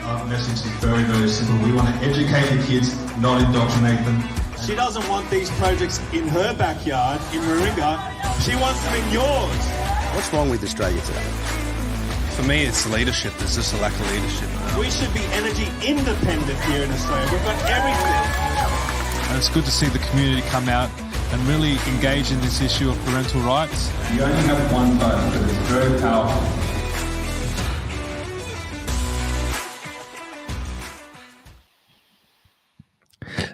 Our message is very, very simple. We want to educate the kids, not indoctrinate them. She doesn't want these projects in her backyard, in Warringah. She wants them in yours. What's wrong with Australia today? For me, it's leadership. There's just a lack of leadership. We should be energy independent here in Australia. We've got everything. And it's good to see the community come out and really engage in this issue of parental rights. You only have one vote, but it's very powerful.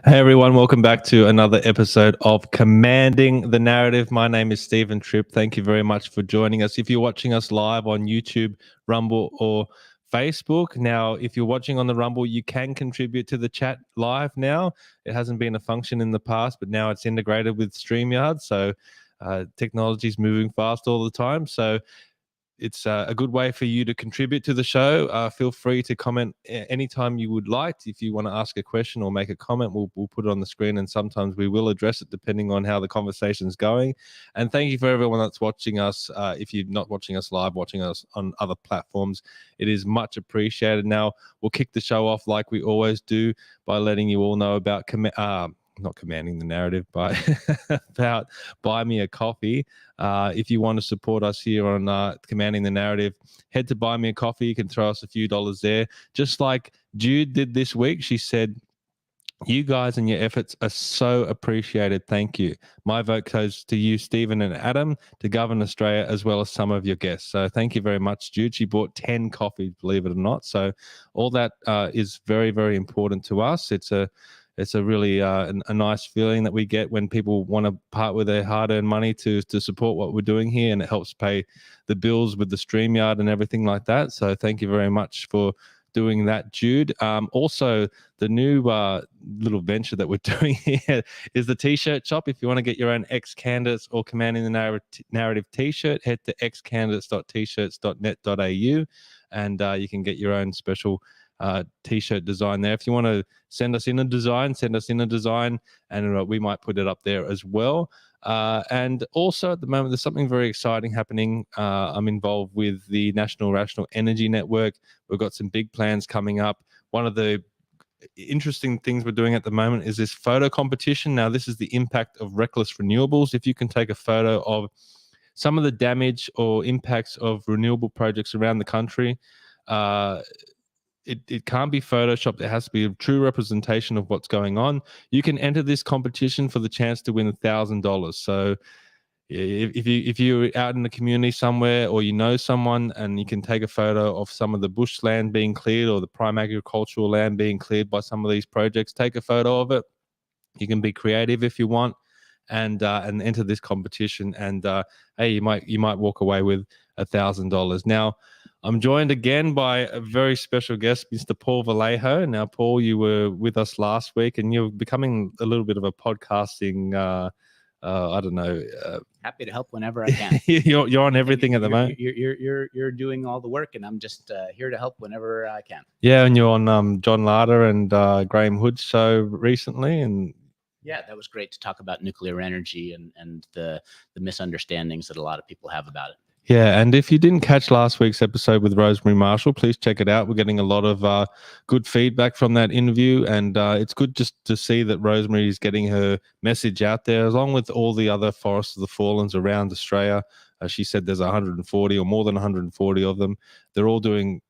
Hey everyone, welcome back to another episode of Commanding the Narrative. My name is Stephen Tripp. Thank you very much for joining us. If you're watching us live on YouTube, Rumble, or Facebook, now if you're watching on the Rumble, you can contribute to the chat live now. It hasn't been a function in the past, but now it's integrated with StreamYard, so technology is moving fast all the time. So it's a good way for you to contribute to the show. Feel free to comment anytime you would like. If you want to ask a question or make a comment, we'll put it on the screen, and sometimes we will address it depending on how the conversation is going. And thank you for everyone that's watching us. If you're not watching us live, watching us on other platforms, it is much appreciated. Now, we'll kick the show off like we always do by letting you all know about not commanding the narrative, but about Buy Me a Coffee. If you want to support us here on Commanding the Narrative, head to Buy Me a Coffee. You can throw us a few dollars there. Just like Jude did this week, she said, "You guys and your efforts are so appreciated. Thank you. My vote goes to you, Stephen and Adam, to govern Australia, as well as some of your guests." So thank you very much, Jude. She bought 10 coffees, believe it or not. So all that is very, very important to us. It's a really a nice feeling that we get when people want to part with their hard-earned money to support what we're doing here, and it helps pay the bills with the StreamYard and everything like that. So thank you very much for doing that, Jude. Also, the new little venture that we're doing here is the T-shirt shop. If you want to get your own ex-candidates or Commanding the Narrative T-shirt, head to xcandidates.tshirts.net.au, and you can get your own special T-shirt design there. If you want to send us in a design, and we might put it up there as well. And also at the moment, there's something very exciting happening. I'm involved with the National Rational Energy Network. We've got some big plans coming up. One of the interesting things we're doing at the moment is this photo competition. Now, this is the impact of reckless renewables. If you can take a photo of some of the damage or impacts of renewable projects around the country, it can't be photoshopped. It has to be a true representation of what's going on. You can enter this competition for the chance to win $1,000. So if you're out in the community somewhere, or you know someone, and you can take a photo of some of the bushland being cleared or the prime agricultural land being cleared by some of these projects, take a photo of it. You can be creative if you want, and enter this competition. And hey, you might walk away with $1,000. Now, I'm joined again by a very special guest, Mr. Paul Vallejo. Now, Paul, you were with us last week, and you're becoming a little bit of a podcasting, I don't know. Happy to help whenever I can. you're on everything at the moment. You're doing all the work, and I'm just here to help whenever I can. Yeah, and you're on John Larder and Graham Hood's show recently, and yeah, that was great to talk about nuclear energy and the misunderstandings that a lot of people have about it. Yeah, and if you didn't catch last week's episode with Rosemary Marshall, please check it out. We're getting a lot of good feedback from that interview, and it's good just to see that Rosemary is getting her message out there, along with all the other Forests of the Fallens around Australia. She said there's 140 or more than 140 of them. They're all doing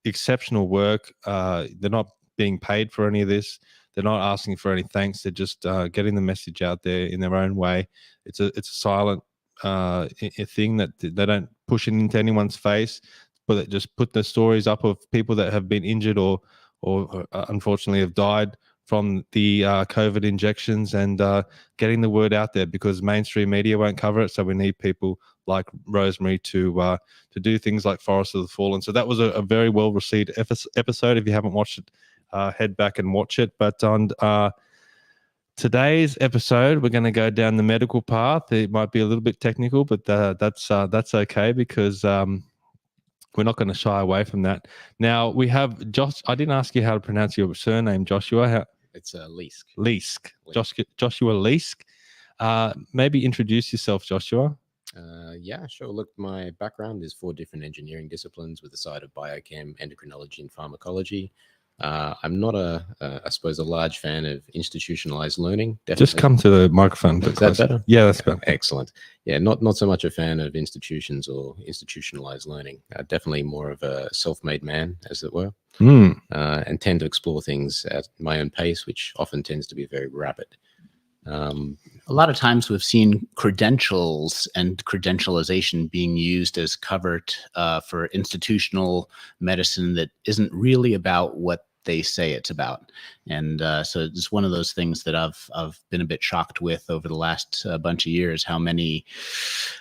exceptional work. They're not being paid for any of this. They're not asking for any thanks. They're just getting the message out there in their own way. It's a silent a thing that they don't push it into anyone's face, but they just put the stories up of people that have been injured or unfortunately have died from the COVID injections, and getting the word out there, because mainstream media won't cover it. So we need people like Rosemary to do things like Forest of the Fallen. So that was a very well received episode. If you haven't watched it, head back and watch it. But on today's episode, we're going to go down the medical path. It might be a little bit technical, but that's okay, because we're not going to shy away from that. Now we have Josh. I didn't ask you how to pronounce your surname, Joshua. It's Leisk. Leisk. Joshua Leisk. Maybe introduce yourself, Joshua. Yeah, sure. Look, my background is 4 different engineering disciplines with a side of biochem, endocrinology, and pharmacology. I'm not I suppose, a large fan of institutionalized learning. Definitely. Just come to the microphone. Is that better? Yeah, that's better. Excellent. Yeah, not so much a fan of institutions or institutionalized learning. Definitely more of a self-made man, as it were, and tend to explore things at my own pace, which often tends to be very rapid. A lot of times we've seen credentials and credentialization being used as covert for institutional medicine that isn't really about what they say it's about. And so it's one of those things that I've been a bit shocked with over the last bunch of years, how many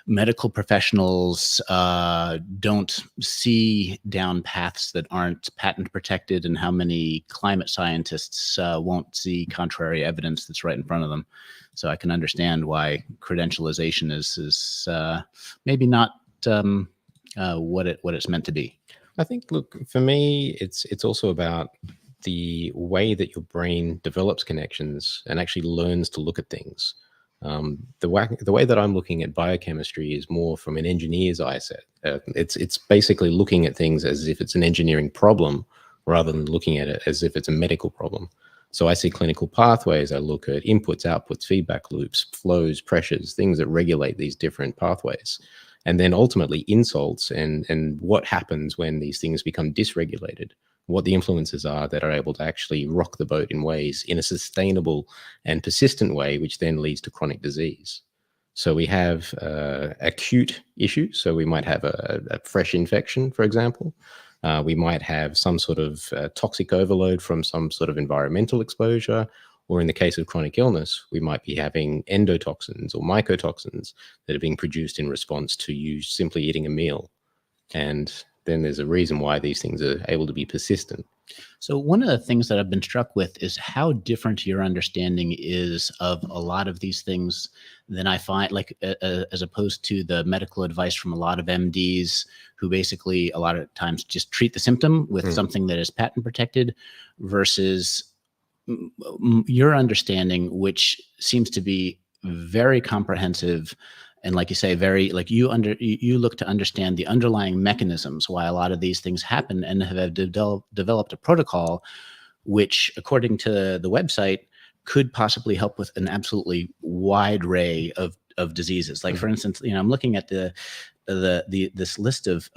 medical professionals don't see down paths that aren't patent protected, and how many climate scientists won't see contrary evidence that's right in front of them. So I can understand why credentialization is maybe not what it's meant to be. I think, look, for me, it's also about the way that your brain develops connections and actually learns to look at things. The way that I'm looking at biochemistry is more from an engineer's eye set. It's basically looking at things as if it's an engineering problem rather than looking at it as if it's a medical problem. So I see clinical pathways. I look at inputs, outputs, feedback loops, flows, pressures, things that regulate these different pathways. And then ultimately insults and what happens when these things become dysregulated, what the influences are that are able to actually rock the boat in ways in a sustainable and persistent way, which then leads to chronic disease. So we have acute issues. So we might have a fresh infection, for example. We might have some sort of toxic overload from some sort of environmental exposure. Or in the case of chronic illness, we might be having endotoxins or mycotoxins that are being produced in response to you simply eating a meal. And then there's a reason why these things are able to be persistent. So one of the things that I've been struck with is how different your understanding is of a lot of these things than I find, like as opposed to the medical advice from a lot of MDs who basically a lot of times just treat the symptom with something that is patent protected, versus your understanding, which seems to be very comprehensive, and like you say, very like you look to understand the underlying mechanisms why a lot of these things happen, and have developed a protocol which, according to the website, could possibly help with an absolutely wide array of diseases. Like for instance, I'm looking at this list of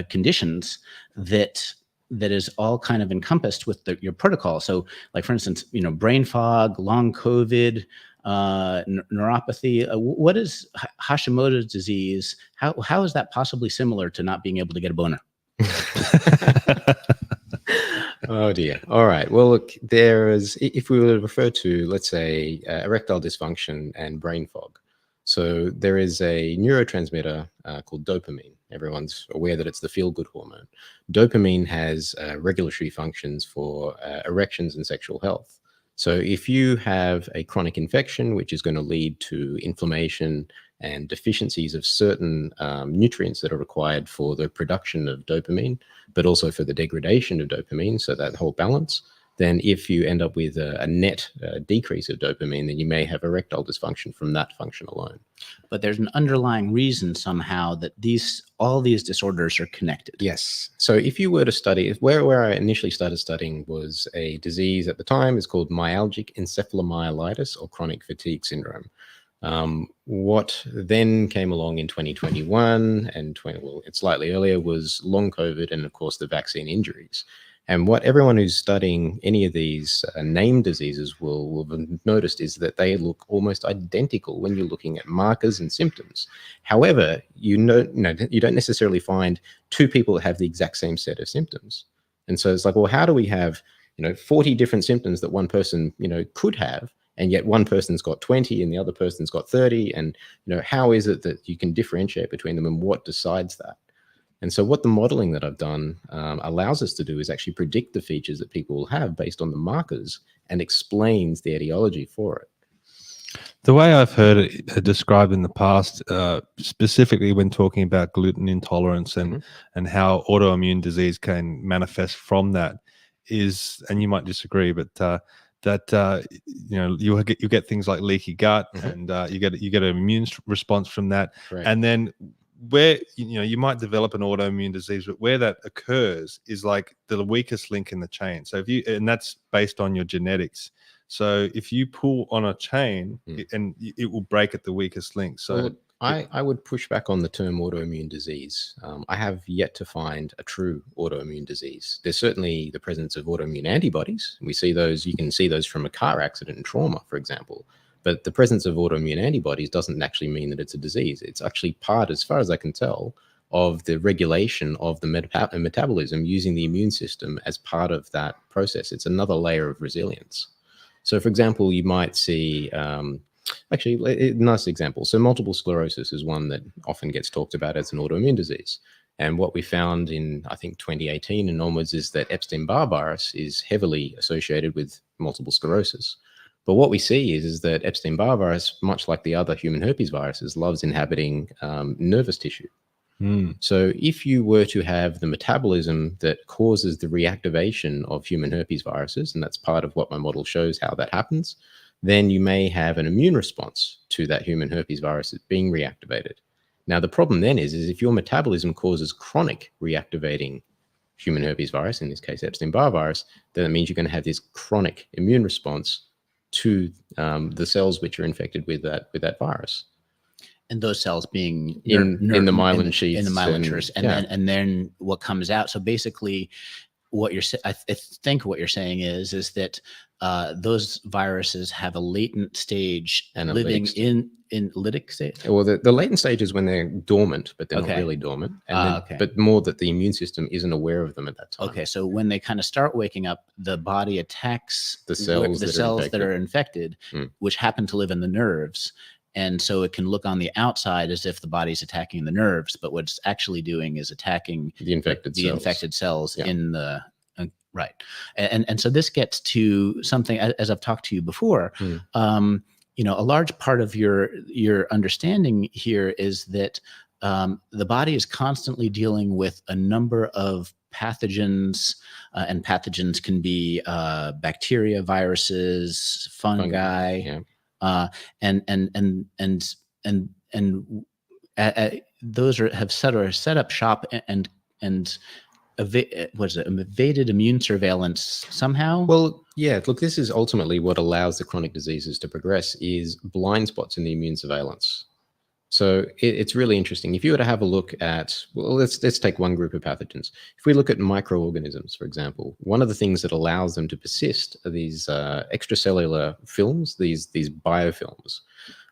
conditions that is all kind of encompassed with your protocol. So like, for instance, brain fog, long COVID, neuropathy. What is Hashimoto's disease? How is that possibly similar to not being able to get a boner? Oh dear. All right. Well, look, if we were to refer to, let's say, erectile dysfunction and brain fog. So there is a neurotransmitter called dopamine. Everyone's aware that it's the feel-good hormone. Dopamine has regulatory functions for erections and sexual health. So if you have a chronic infection, which is going to lead to inflammation and deficiencies of certain nutrients that are required for the production of dopamine, but also for the degradation of dopamine, so that whole balance, then if you end up with a net decrease of dopamine, then you may have erectile dysfunction from that function alone. But there's an underlying reason somehow that all these disorders are connected. Yes. So if you were to study, where I initially started studying was a disease at the time is called myalgic encephalomyelitis, or chronic fatigue syndrome. What then came along in 2021 and it's slightly earlier was long COVID and of course the vaccine injuries. And what everyone who's studying any of these named diseases will have noticed is that they look almost identical when you're looking at markers and symptoms. However, you don't necessarily find two people that have the exact same set of symptoms. And so it's like, well, how do we have 40 different symptoms that one person could have, and yet one person's got 20 and the other person's got 30? And how is it that you can differentiate between them, and what decides that? And so what the modeling that I've done allows us to do is actually predict the features that people will have based on the markers, and explains the etiology for it. The way I've heard it described in the past, specifically when talking about gluten intolerance and how autoimmune disease can manifest from that, is, and you might disagree, but you get things like leaky gut, and you get an immune response from that, Right. and then where you might develop an autoimmune disease, but where that occurs is like the weakest link in the chain. So and that's based on your genetics. So if you pull on a chain, it will break at the weakest link. So I would push back on the term autoimmune disease. I have yet to find a true autoimmune disease. There's certainly the presence of autoimmune antibodies. We see those. You can see those from a car accident and trauma, for example. But the presence of autoimmune antibodies doesn't actually mean that it's a disease. It's actually part, as far as I can tell, of the regulation of the metabolism using the immune system as part of that process. It's another layer of resilience. So, for example, you might see, actually, a nice example. So multiple sclerosis is one that often gets talked about as an autoimmune disease. And what we found in, I think, 2018 and onwards is that Epstein-Barr virus is heavily associated with multiple sclerosis. But what we see is that Epstein-Barr virus, much like the other human herpes viruses, loves inhabiting nervous tissue. So if you were to have the metabolism that causes the reactivation of human herpes viruses, and that's part of what my model shows how that happens, then you may have an immune response to that human herpes virus being reactivated. Now, the problem then is if your metabolism causes chronic reactivating human herpes virus, in this case Epstein-Barr virus, then it means you're going to have this chronic immune response to the cells which are infected with that virus. And those cells being in the myelin sheaths. In the myelin sheaths. And then what comes out. So basically what I think what you're saying is that those viruses have a latent stage and living in lytic state. Well, the latent stage is when they're dormant, but they're not really dormant. And but more that the immune system isn't aware of them at that time. Okay, so when they kind of start waking up, the body attacks the cells that are infected, which happen to live in the nerves. And so it can look on the outside as if the body's attacking the nerves, but what it's actually doing is attacking the infected cells in the right. And so this gets to something, as I've talked to you before. A large part of your understanding here is that the body is constantly dealing with a number of pathogens, and pathogens can be bacteria, viruses, fungi. Yeah. Those have set up shop and evaded immune surveillance somehow. Well, yeah. Look, this is ultimately what allows the chronic diseases to progress: is blind spots in the immune surveillance. So it's really interesting. If you were to have a look at, well, let's take one group of pathogens. If we look at microorganisms, for example, one of the things that allows them to persist are these extracellular films, these biofilms.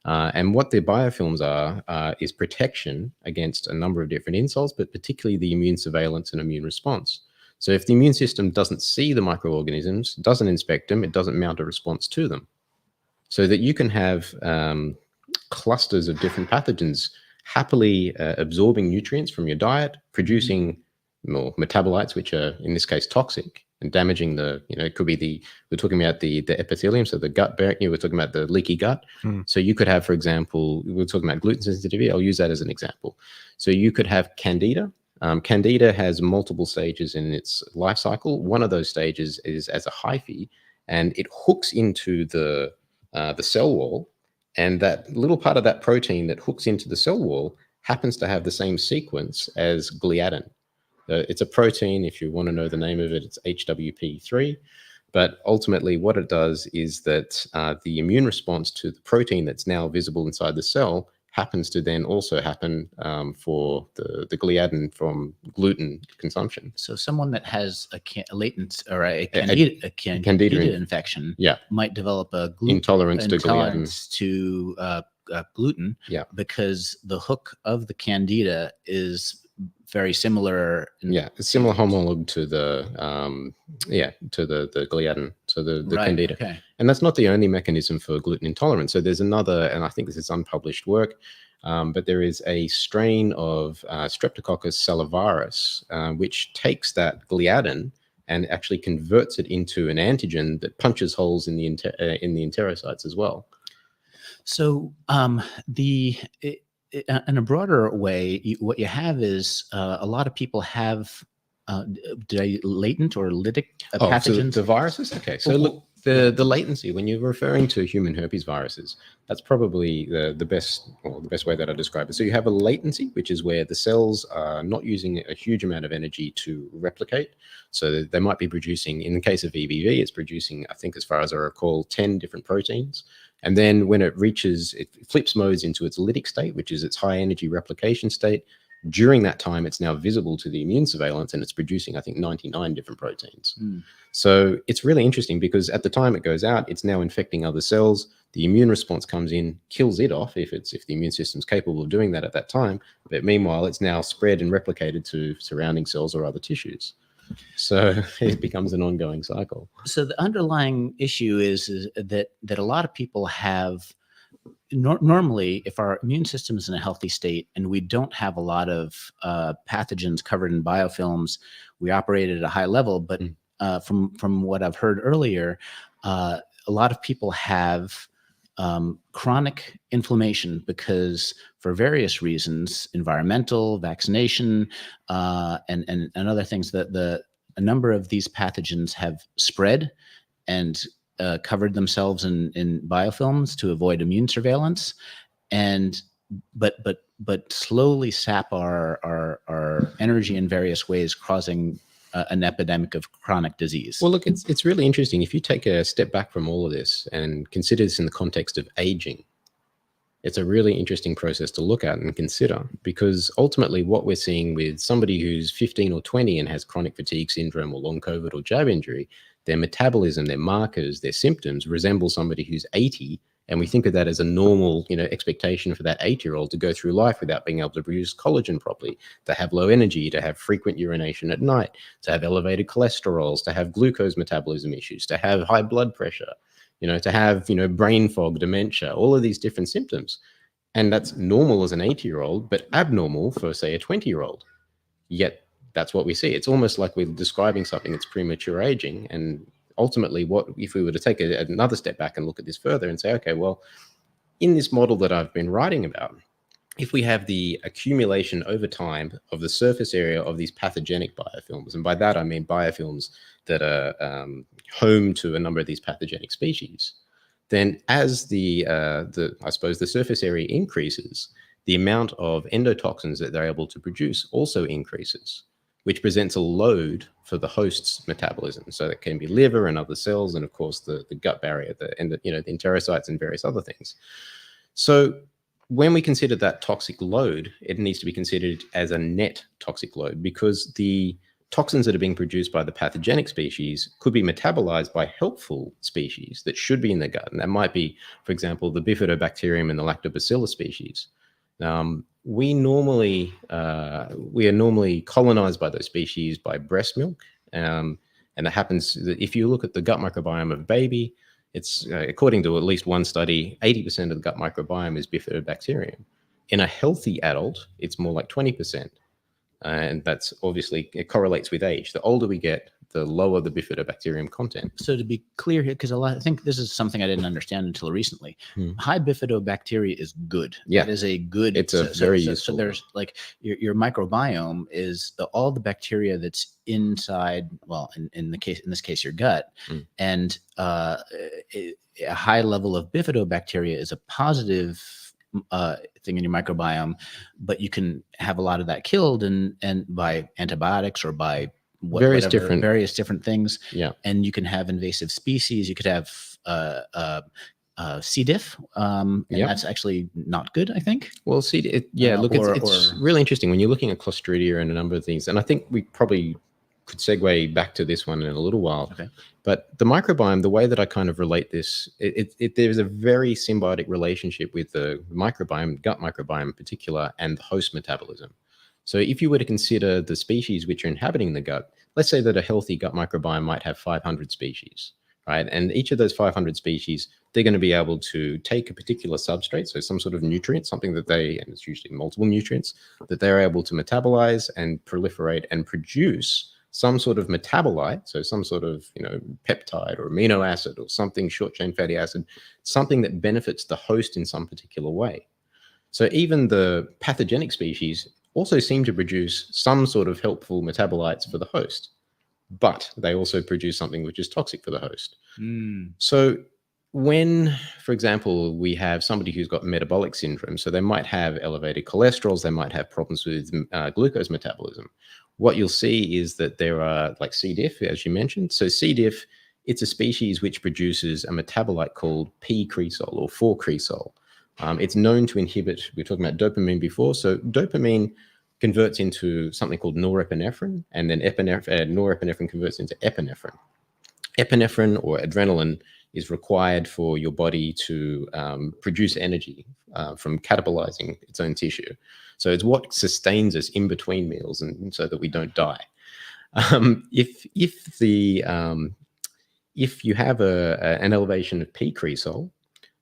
And what the biofilms are is protection against a number of different insults, but particularly the immune surveillance and immune response. So if the immune system doesn't see the microorganisms, doesn't inspect them, it doesn't mount a response to them. So that you can have clusters of different pathogens happily absorbing nutrients from your diet, producing more metabolites, which are in this case toxic and damaging it could be we're talking about the epithelium, so the gut barrier, we're talking about the leaky gut. So you could have, for example, we're talking about gluten sensitivity. I'll use that as an example. So you could have candida. Candida has multiple stages in its life cycle. One of those stages is as a hyphae, and it hooks into the cell wall. And that little part of that protein that hooks into the cell wall happens to have the same sequence as gliadin. It's a protein, if you want to know the name of it, it's HWP3. But ultimately what it does is that the immune response to the protein that's now visible inside the cell happens to then also happen for the gliadin from gluten consumption. So someone that has a latent or a candida infection might develop a intolerance to gliadin. Gluten, because the hook of the candida is very similar. It's similar homologue to the the gliadin, so the candida. Okay. And that's not the only mechanism for gluten intolerance. So there's another, and I think this is unpublished work, but there is a strain of Streptococcus salivarius, which takes that gliadin and actually converts it into an antigen that punches holes in the enterocytes as well. So in a broader way, what you have is a lot of people have latent or lytic pathogens. So the viruses? Okay, so look, the latency, when you're referring to human herpes viruses, that's probably the best way that I describe it. So you have a latency, which is where the cells are not using a huge amount of energy to replicate. So they might be producing, in the case of EBV, it's producing, I think as far as I recall, 10 different proteins. And then when it flips modes into its lytic state, which is its high energy replication state. During that time, it's now visible to the immune surveillance, and it's producing, I think, 99 different proteins. So it's really interesting because at the time it goes out, it's now infecting other cells. The immune response comes in, kills it off if the immune system's capable of doing that at that time. But meanwhile, it's now spread and replicated to surrounding cells or other tissues. So it becomes an ongoing cycle. So the underlying issue is that a lot of people have, normally, if our immune system is in a healthy state and we don't have a lot of pathogens covered in biofilms, we operate at a high level. But from what I've heard earlier, a lot of people have chronic inflammation because, for various reasons, environmental, vaccination, and other things, that a number of these pathogens have spread and covered themselves in biofilms to avoid immune surveillance, but slowly sap our energy in various ways, causing an epidemic of chronic disease. Well, look, it's really interesting. If you take a step back from all of this and consider this in the context of aging, it's a really interesting process to look at and consider, because ultimately what we're seeing with somebody who's 15 or 20 and has chronic fatigue syndrome or long COVID or jab injury, their metabolism, their markers, their symptoms resemble somebody who's 80. And we think of that as a normal, expectation for that 8-year-old to go through life without being able to produce collagen properly, to have low energy, to have frequent urination at night, to have elevated cholesterols, to have glucose metabolism issues, to have high blood pressure, to have, brain fog, dementia, all of these different symptoms. And that's normal as an 80-year-old, but abnormal for, say, a 20-year-old. Yet that's what we see. It's almost like we're describing something that's premature aging. And ultimately, what if we were to take another step back and look at this further and say, okay, well, in this model that I've been writing about, if we have the accumulation over time of the surface area of these pathogenic biofilms, and by that I mean biofilms that are home to a number of these pathogenic species, then as I suppose the surface area increases, the amount of endotoxins that they're able to produce also increases, which presents a load for the host's metabolism. So that can be liver and other cells, and of course the gut barrier, the enterocytes and various other things. So when we consider that toxic load, it needs to be considered as a net toxic load, because the toxins that are being produced by the pathogenic species could be metabolized by helpful species that should be in the gut. And that might be, for example, the bifidobacterium and the lactobacillus species. We are normally colonized by those species by breast milk. And it happens that if you look at the gut microbiome of a baby, it's according to at least one study, 80% of the gut microbiome is bifidobacterium. In a healthy adult, it's more like 20%. And that's obviously, it correlates with age. The older we get, the lower the bifidobacterium content. So to be clear here, because I think this is something I didn't understand until recently. High bifidobacteria is good. Yeah, that is a good. It's very useful. So there's like your microbiome is all the bacteria that's inside. Well, in this case, your gut, and a high level of bifidobacteria is a positive thing in your microbiome, but you can have a lot of that killed and by antibiotics or by various different things. Yeah. And you can have invasive species. You could have C. diff, and Yep. that's actually not good, I think. Well, see, look, it's really interesting when you're looking at Clostridia and a number of things, and I think we probably could segue back to this one in a little while. Okay. But the microbiome, the way that I kind of relate this, there's a very symbiotic relationship with the microbiome, gut microbiome in particular, and the host metabolism. So if you were to consider the species which are inhabiting the gut, let's say that a healthy gut microbiome might have 500 species, right? And each of those 500 species, they're going to be able to take a particular substrate, so some sort of nutrient, something that and it's usually multiple nutrients, that they're able to metabolize and proliferate and produce some sort of metabolite, so some sort of, peptide or amino acid or something, short chain fatty acid, something that benefits the host in some particular way. So even the pathogenic species also seem to produce some sort of helpful metabolites for the host, but they also produce something which is toxic for the host. So when, for example, we have somebody who's got metabolic syndrome, so they might have elevated cholesterols, they might have problems with glucose metabolism. What you'll see is that there are like C. diff, as you mentioned. So C. diff, it's a species which produces a metabolite called p-cresol or 4-cresol. It's known to inhibit, we were talking about dopamine before. So dopamine converts into something called norepinephrine, and then norepinephrine converts into epinephrine. Epinephrine or adrenaline is required for your body to produce energy from catabolizing its own tissue. So it's what sustains us in between meals, and so that we don't die. If you have an elevation of p-cresol,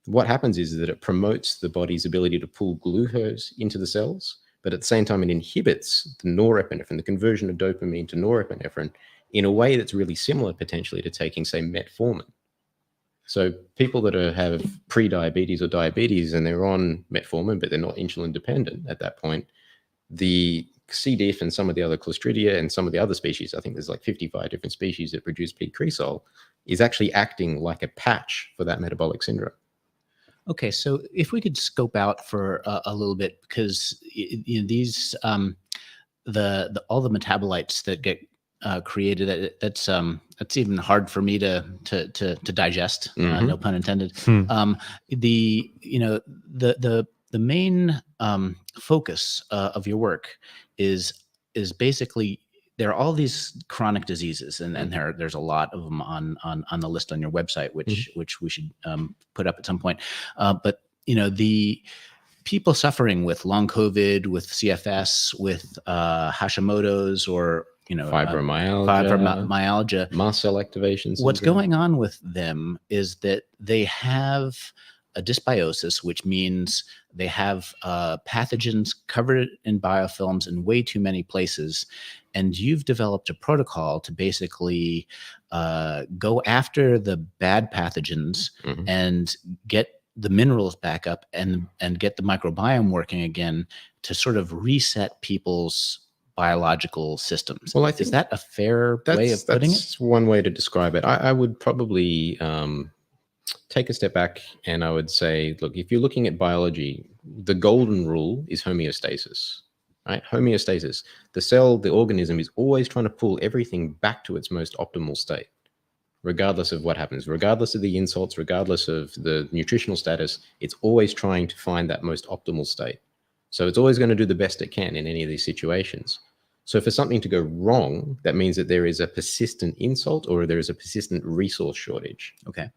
what happens is that it promotes the body's ability to pull glucose into the cells, but at the same time it inhibits the norepinephrine, the conversion of dopamine to norepinephrine, in a way that's really similar potentially to taking, say, metformin. So people that have pre-diabetes or diabetes and they're on metformin, but they're not insulin dependent at that point, the C. diff and some of the other Clostridia and some of the other species, I think there's like 55 different species that produce p-cresol, is actually acting like a patch for that metabolic syndrome. Okay, so if we could scope out for a little bit, because these all the metabolites that get created, that's even hard for me to digest. No pun intended. The main focus of your work is basically, there are all these chronic diseases, and there's a lot of them on the list on your website, which we should put up at some point. But the people suffering with long COVID, with CFS, with Hashimoto's, or fibromyalgia, mast cell activation syndrome. What's going on with them is that they have a dysbiosis, which means they have pathogens covered in biofilms in way too many places. And you've developed a protocol to basically go after the bad pathogens and get the minerals back up and get the microbiome working again to sort of reset people's biological systems. Well, I think is that a fair way of putting it? That's one way to describe it. I would probably take a step back and I would say, look, if you're looking at biology, the golden rule is homeostasis, right? Homeostasis. The cell, the organism is always trying to pull everything back to its most optimal state, regardless of what happens, regardless of the insults, regardless of the nutritional status. It's always trying to find that most optimal state. So it's always going to do the best it can in any of these situations. So for something to go wrong, that means that there is a persistent insult or there is a persistent resource shortage. Okay.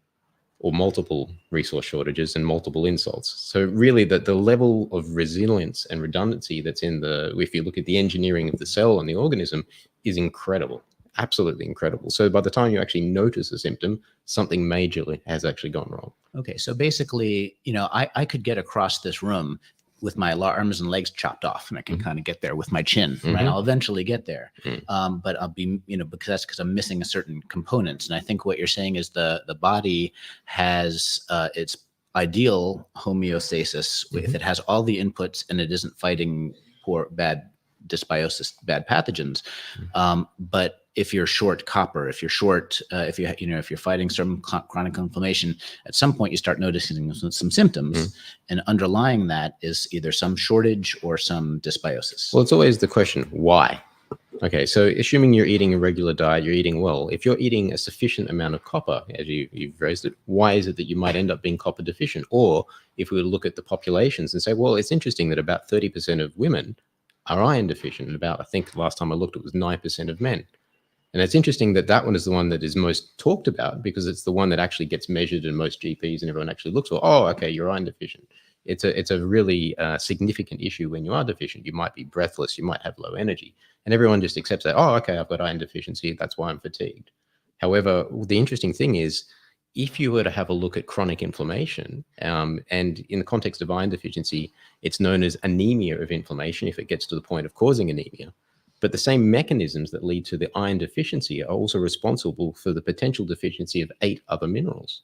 Or multiple resource shortages and multiple insults. So really the level of resilience and redundancy that's if you look at the engineering of the cell and the organism, is incredible, absolutely incredible. So by the time you actually notice a symptom, something majorly has actually gone wrong. Okay, so basically, I could get across this room with my arms and legs chopped off, and I can kind of get there with my chin, right? I'll eventually get there. But I'll be, because I'm missing a certain components. And I think what you're saying is the body has its ideal homeostasis. If it has all the inputs and it isn't fighting bad dysbiosis, bad pathogens. But if you're short copper, if you're short, if you're fighting some chronic inflammation, at some point you start noticing some symptoms, and underlying that is either some shortage or some dysbiosis. Well, it's always the question, why? Okay, so assuming you're eating a regular diet, you're eating well. If you're eating a sufficient amount of copper, as you've raised it, why is it that you might end up being copper deficient? Or if we look at the populations and say, well, it's interesting that about 30% of women are iron deficient, and about, I think last time I looked, it was 9% of men. And it's interesting that that one is the one that is most talked about, because it's the one that actually gets measured in most GPs, and everyone actually looks for, oh, okay, you're iron deficient. It's a really significant issue when you are deficient. You might be breathless, you might have low energy, and everyone just accepts that, oh, okay, I've got iron deficiency, that's why I'm fatigued. However, the interesting thing is, if you were to have a look at chronic inflammation, and in the context of iron deficiency, it's known as anemia of inflammation if it gets to the point of causing anemia. But the same mechanisms that lead to the iron deficiency are also responsible for the potential deficiency of 8 other minerals.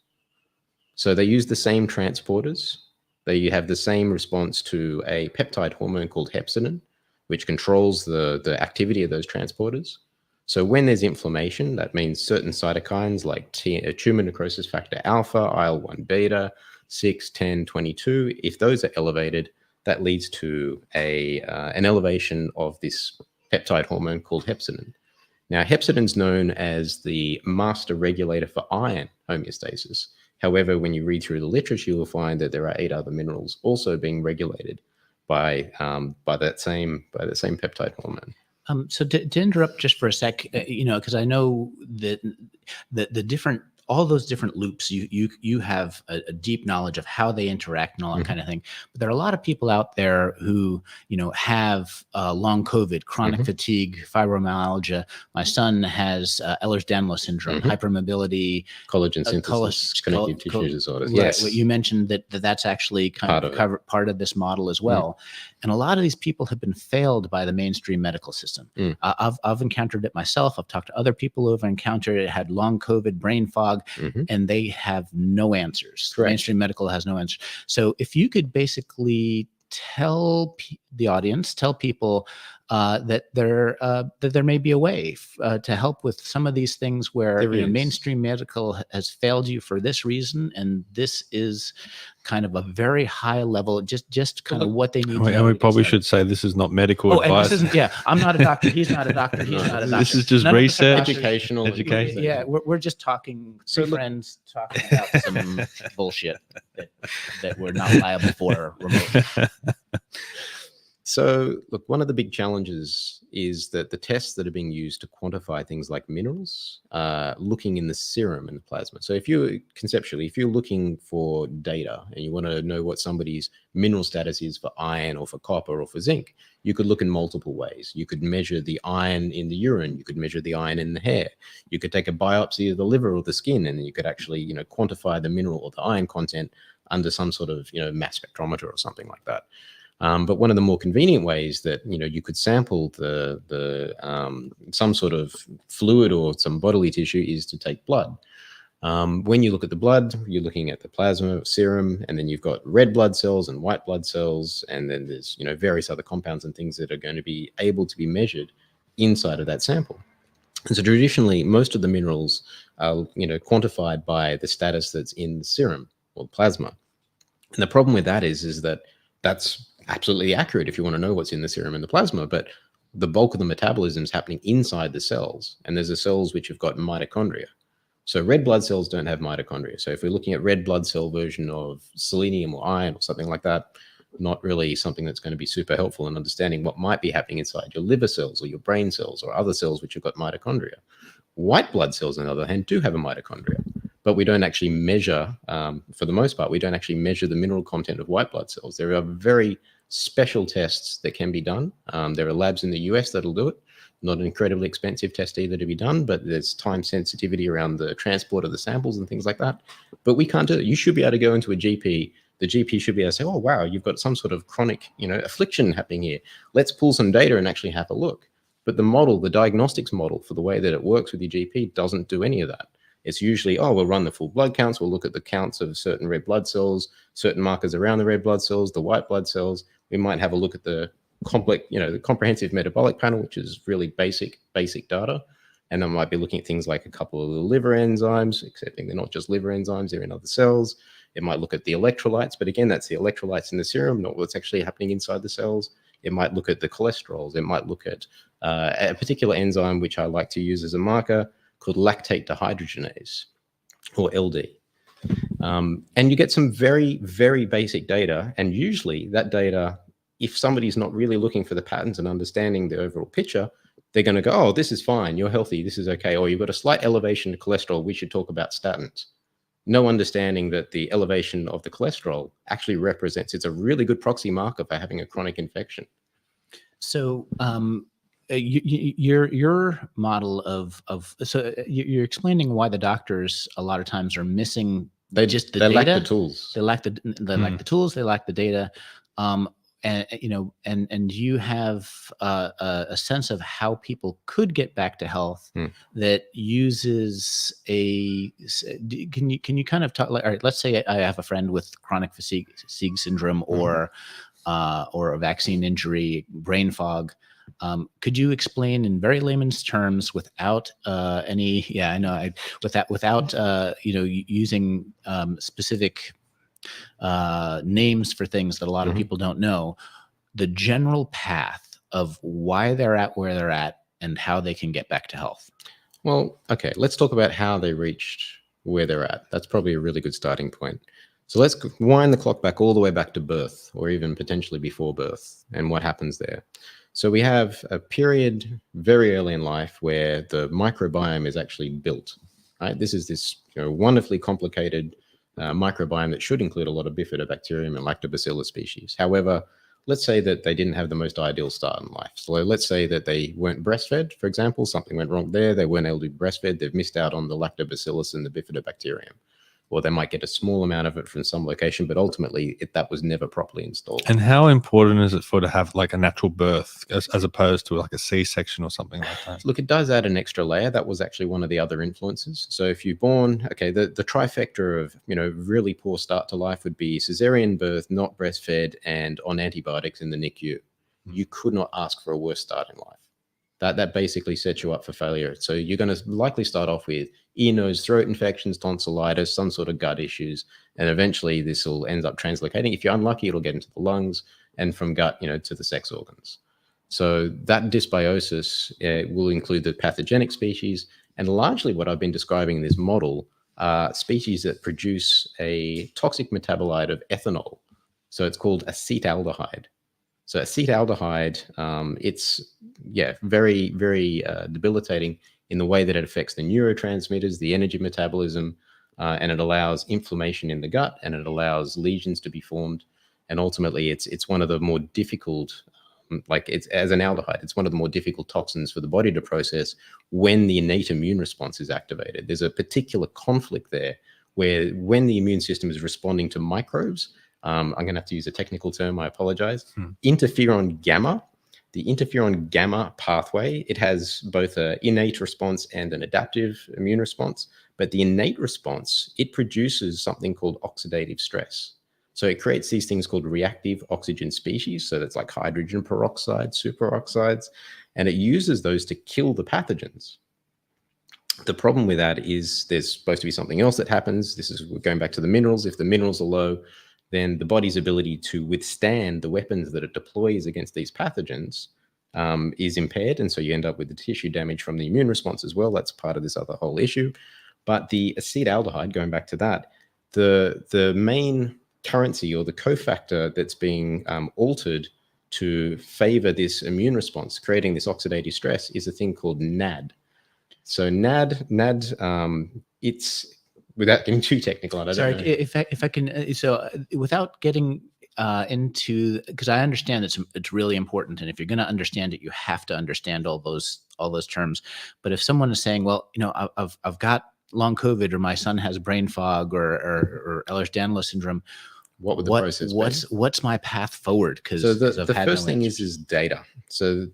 So they use the same transporters. They have the same response to a peptide hormone called hepcidin, which controls the activity of those transporters. So when there's inflammation, that means certain cytokines like tumor necrosis factor alpha, IL-1 beta, 6, 10, 22, if those are elevated, that leads to an elevation of this peptide hormone called hepcidin. Now, hepcidin is known as the master regulator for iron homeostasis. However, when you read through the literature, you'll find that there are 8 other minerals also being regulated by that same peptide hormone. So to interrupt just for a sec, because I know that the different, all those different loops, you have a deep knowledge of how they interact and all that kind of thing. But there are a lot of people out there who, have long COVID, chronic fatigue, fibromyalgia. My son has Ehlers-Danlos syndrome, hypermobility, collagen synthesis, connective tissue disorders. Yes, you mentioned that's actually kind of part of this model as well. And a lot of these people have been failed by the mainstream medical system. I've encountered it myself. I've talked to other people who have encountered it, had long COVID, brain fog, and they have no answers. Correct. Mainstream medical has no answers. So if you could basically tell the audience, tell people that there may be a way to help with some of these things where mainstream medical has failed you for this reason, and this is kind of a very high level, just kind of what they need to know. And we probably should say this is not medical advice. And this isn't, I'm not a doctor. He's not a doctor. He's not a doctor. This is just research, educational. Yeah, we're just talking, friends talking about some bullshit that we're not liable for remotely. So, look, one of the big challenges is that the tests that are being used to quantify things like minerals are looking in the serum and the plasma. So if you're looking for data and you want to know what somebody's mineral status is for iron or for copper or for zinc, you could look in multiple ways. You could measure the iron in the urine. You could measure the iron in the hair. You could take a biopsy of the liver or the skin, and you could actually, quantify the mineral or the iron content under some sort of, mass spectrometer or something like that. But one of the more convenient ways that you could sample some sort of fluid or some bodily tissue is to take blood. When you look at the blood, you're looking at the plasma, serum, and then you've got red blood cells and white blood cells, and then there's various other compounds and things that are going to be able to be measured inside of that sample. And so traditionally, most of the minerals are quantified by the status that's in the serum or the plasma. And the problem with that is that that's absolutely accurate if you want to know what's in the serum and the plasma, but the bulk of the metabolism is happening inside the cells, and there's the cells which have got mitochondria. So red blood cells don't have mitochondria. So if we're looking at red blood cell version of selenium or iron or something like that, not really something that's going to be super helpful in understanding what might be happening inside your liver cells or your brain cells or other cells which have got mitochondria. White blood cells, on the other hand, do have a mitochondria, but we don't actually measure, for the most part, we don't actually measure the mineral content of white blood cells. There are very special tests that can be done. There are labs in the US that'll do it. Not an incredibly expensive test either to be done, but there's time sensitivity around the transport of the samples and things like that. But we can't do it. You should be able to go into a GP. The GP should be able to say, oh, wow, you've got some sort of chronic, affliction happening here. Let's pull some data and actually have a look. But the model, the diagnostics model for the way that it works with your GP doesn't do any of that. It's usually, we'll run the full blood counts. We'll look at the counts of certain red blood cells, certain markers around the red blood cells, the white blood cells. We might have a look at the complex, the comprehensive metabolic panel, which is really basic data. And then might be looking at things like a couple of the liver enzymes, excepting they're not just liver enzymes, they're in other cells. It might look at the electrolytes, but again, that's the electrolytes in the serum, not what's actually happening inside the cells. It might look at the cholesterols. It might look at a particular enzyme, which I like to use as a marker, called lactate dehydrogenase, or LD. And you get some very, very basic data. And usually that data, if somebody's not really looking for the patterns and understanding the overall picture, they're going to go, oh, this is fine. You're healthy. This is okay. Or you've got a slight elevation of cholesterol. We should talk about statins. No understanding that the elevation of the cholesterol actually represents, it's a really good proxy marker for having a chronic infection. So your model of so you're explaining why the doctors a lot of times are missing They data. lack the tools. They lack the tools. They lack the data. And you have a sense of how people could get back to health that uses can you kind of talk, like, all right, let's say I have a friend with chronic fatigue syndrome or a vaccine injury, brain fog. Could you explain in very layman's terms without using specific names for things that a lot of people don't know, the general path of why they're at where they're at and how they can get back to health? Well, okay, let's talk about how they reached where they're at. That's probably a really good starting point. So let's wind the clock back all the way back to birth, or even potentially before birth, and what happens there. So we have a period very early in life where the microbiome is actually built, right? This is this wonderfully complicated microbiome that should include a lot of bifidobacterium and lactobacillus species. However, let's say that they didn't have the most ideal start in life. So let's say that they weren't breastfed, for example, something went wrong there. They weren't able to be breastfed. They've missed out on the lactobacillus and the bifidobacterium. Or they might get a small amount of it from some location, but ultimately that was never properly installed. And how important is it to have like a natural birth as opposed to like a C-section or something like that? Look, it does add an extra layer. That was actually one of the other influences. So if you're born, okay, the trifecta of, really poor start to life would be cesarean birth, not breastfed, and on antibiotics in the NICU. You could not ask for a worse start in life. That basically sets you up for failure. So you're going to likely start off with ear, nose, throat infections, tonsillitis, some sort of gut issues, and eventually this will end up translocating. If you're unlucky, it'll get into the lungs, and from gut, to the sex organs. So that dysbiosis will include the pathogenic species, and largely what I've been describing in this model are species that produce a toxic metabolite of ethanol. So it's called acetaldehyde. So acetaldehyde, it's very, very debilitating in the way that it affects the neurotransmitters, the energy metabolism, and it allows inflammation in the gut, and it allows lesions to be formed. And ultimately, it's one of the more difficult, as an aldehyde, it's one of the more difficult toxins for the body to process when the innate immune response is activated. There's a particular conflict there where when the immune system is responding to microbes, I'm going to have to use a technical term, I apologize. Interferon gamma. The interferon gamma pathway, it has both an innate response and an adaptive immune response. But the innate response, it produces something called oxidative stress. So it creates these things called reactive oxygen species. So that's like hydrogen peroxide, superoxides, and it uses those to kill the pathogens. The problem with that is there's supposed to be something else that happens. We're going back to the minerals. If the minerals are low, then the body's ability to withstand the weapons that it deploys against these pathogens is impaired. And so you end up with the tissue damage from the immune response as well. That's part of this other whole issue. But the acetaldehyde, going back to that, the main currency or the cofactor that's being altered to favor this immune response, creating this oxidative stress, is a thing called NAD. So NAD, it's, without getting too technical, if I can, without getting into, because I understand it's really important, and if you're going to understand it, you have to understand all those terms. But if someone is saying, well, I've got long COVID, or my son has brain fog, or Ehlers-Danlos syndrome, what would the process be? What's my path forward? Because so the first thing is data. So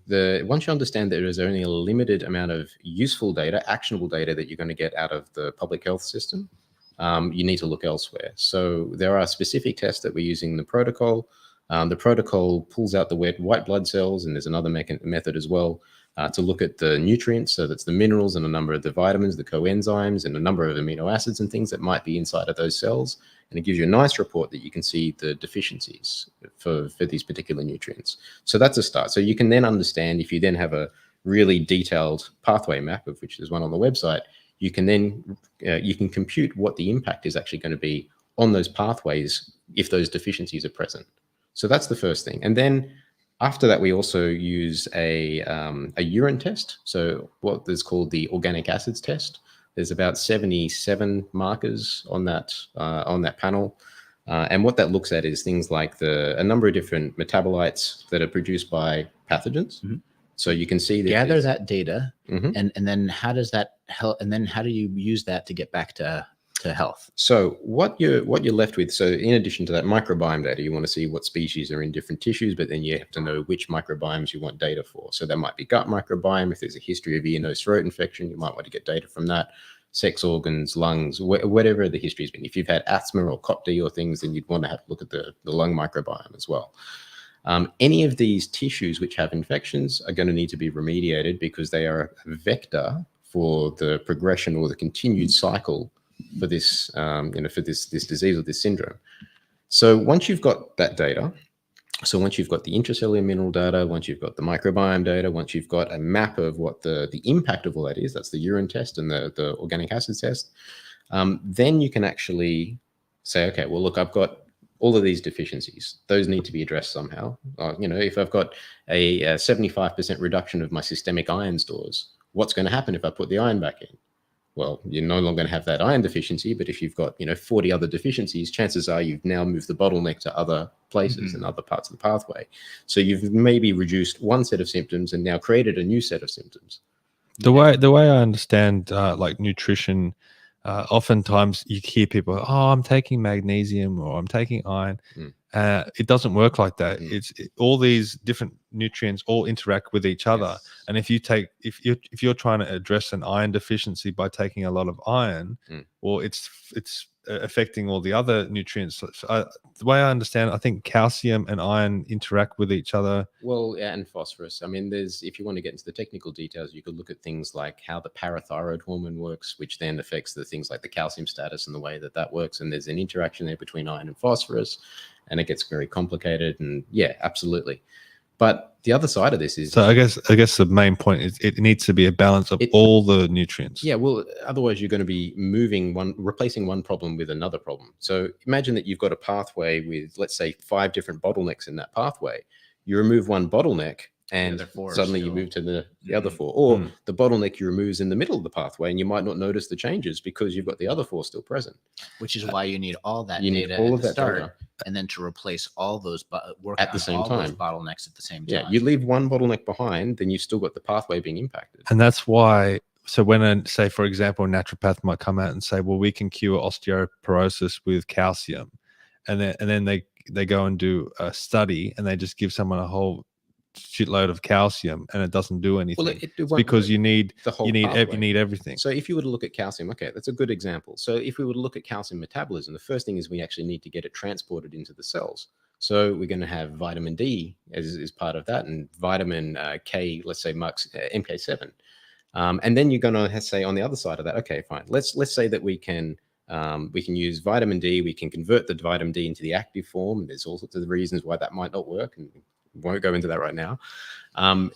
once you understand that there is only a limited amount of useful data, actionable data that you're going to get out of the public health system, you need to look elsewhere. So there are specific tests that we're using in the protocol. The protocol pulls out the white blood cells, and there's another method as well to look at the nutrients. So that's the minerals and a number of the vitamins, the coenzymes, and a number of amino acids and things that might be inside of those cells. And it gives you a nice report that you can see the deficiencies for these particular nutrients. So that's a start. So you can then understand, if you then have a really detailed pathway map, of which there's one on the website, you can then you can compute what the impact is actually going to be on those pathways if those deficiencies are present. So that's the first thing. And then after that, we also use a urine test. So what is called the organic acids test. There's about 77 markers on that panel. And what that looks at is things like a number of different metabolites that are produced by pathogens. Mm-hmm. So you can see that gather that data, and then how does that help? And then how do you use that to get back to health? So what you're left with, so in addition to that microbiome data, you want to see what species are in different tissues, but then you have to know which microbiomes you want data for. So that might be gut microbiome. If there's a history of ear, nose, throat infection, you might want to get data from that. Sex organs, lungs, whatever the history's been. If you've had asthma or COPD or things, then you'd want to have a look at the lung microbiome as well. Any of these tissues which have infections are going to need to be remediated because they are a vector for the progression or the continued cycle for this, for this disease or this syndrome. So once you've got that data, so once you've got the intracellular mineral data, once you've got the microbiome data, once you've got a map of what the impact of all that is, that's the urine test and the organic acid test, then you can actually say, okay, well, look, I've got all of these deficiencies. Those need to be addressed somehow. If I've got a 75% reduction of my systemic iron stores, what's going to happen if I put the iron back in? Well, you're no longer going to have that iron deficiency, but if you've got 40 other deficiencies, chances are you've now moved the bottleneck to other places and other parts of the pathway. So you've maybe reduced one set of symptoms and now created a new set of symptoms. The way I understand like nutrition, oftentimes you hear people, oh, I'm taking magnesium or I'm taking iron. It doesn't work like that. All these different nutrients all interact with each other. Yes. And if you're trying to address an iron deficiency by taking a lot of iron, well, it's affecting all the other nutrients. So the way I understand, I think calcium and iron interact with each other. Well, yeah, and phosphorus. I mean, if you want to get into the technical details, you could look at things like how the parathyroid hormone works, which then affects the things like the calcium status and the way that works. And there's an interaction there between iron and phosphorus, and it gets very complicated. And yeah, absolutely. But the other side of this is, so I guess the main point is it needs to be a balance of all the nutrients. Yeah, well, otherwise you're going to be replacing one problem with another problem. So imagine that you've got a pathway with, let's say, 5 different bottlenecks in that pathway. You remove one bottleneck and suddenly you move to the other 4. Or the bottleneck you remove is in the middle of the pathway and you might not notice the changes because you've got the other 4 still present. Which is why you need all that data need all of that data. And then to replace all those at the same time, those bottlenecks at the same time. Yeah, you leave one bottleneck behind, then you've still got the pathway being impacted. And that's why, so when say, for example, a naturopath might come out and say, well, we can cure osteoporosis with calcium. And then they go and do a study and they just give someone a whole shitload of calcium and it doesn't do anything. Well, because you need everything. So if you were to look at calcium, okay, that's a good example. So if we were to look at calcium metabolism, the first thing is we actually need to get it transported into the cells. So we're going to have vitamin D as part of that, and vitamin K, let's say MK7. And then you're going to say on the other side of that, okay, fine. Let's say that we can use vitamin D. We can convert the vitamin D into the active form. And there's all sorts of reasons why that might not work, and won't go into that right now.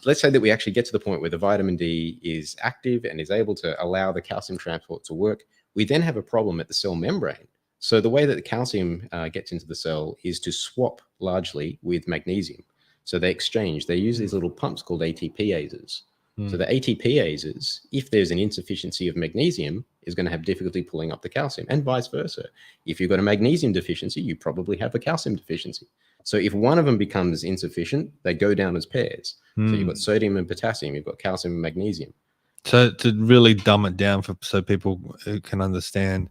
Let's say that we actually get to the point where the vitamin D is active and is able to allow the calcium transport to work. We then have a problem at the cell membrane. So the way that the calcium gets into the cell is to swap largely with magnesium. So they exchange. They use these little pumps called ATPases. So the ATPases, if there's an insufficiency of magnesium, is going to have difficulty pulling up the calcium, and vice versa. If you've got a magnesium deficiency, you probably have a calcium deficiency. So if one of them becomes insufficient, they go down as pairs. So you've got sodium and potassium, you've got calcium and magnesium. So to really dumb it down so people can understand,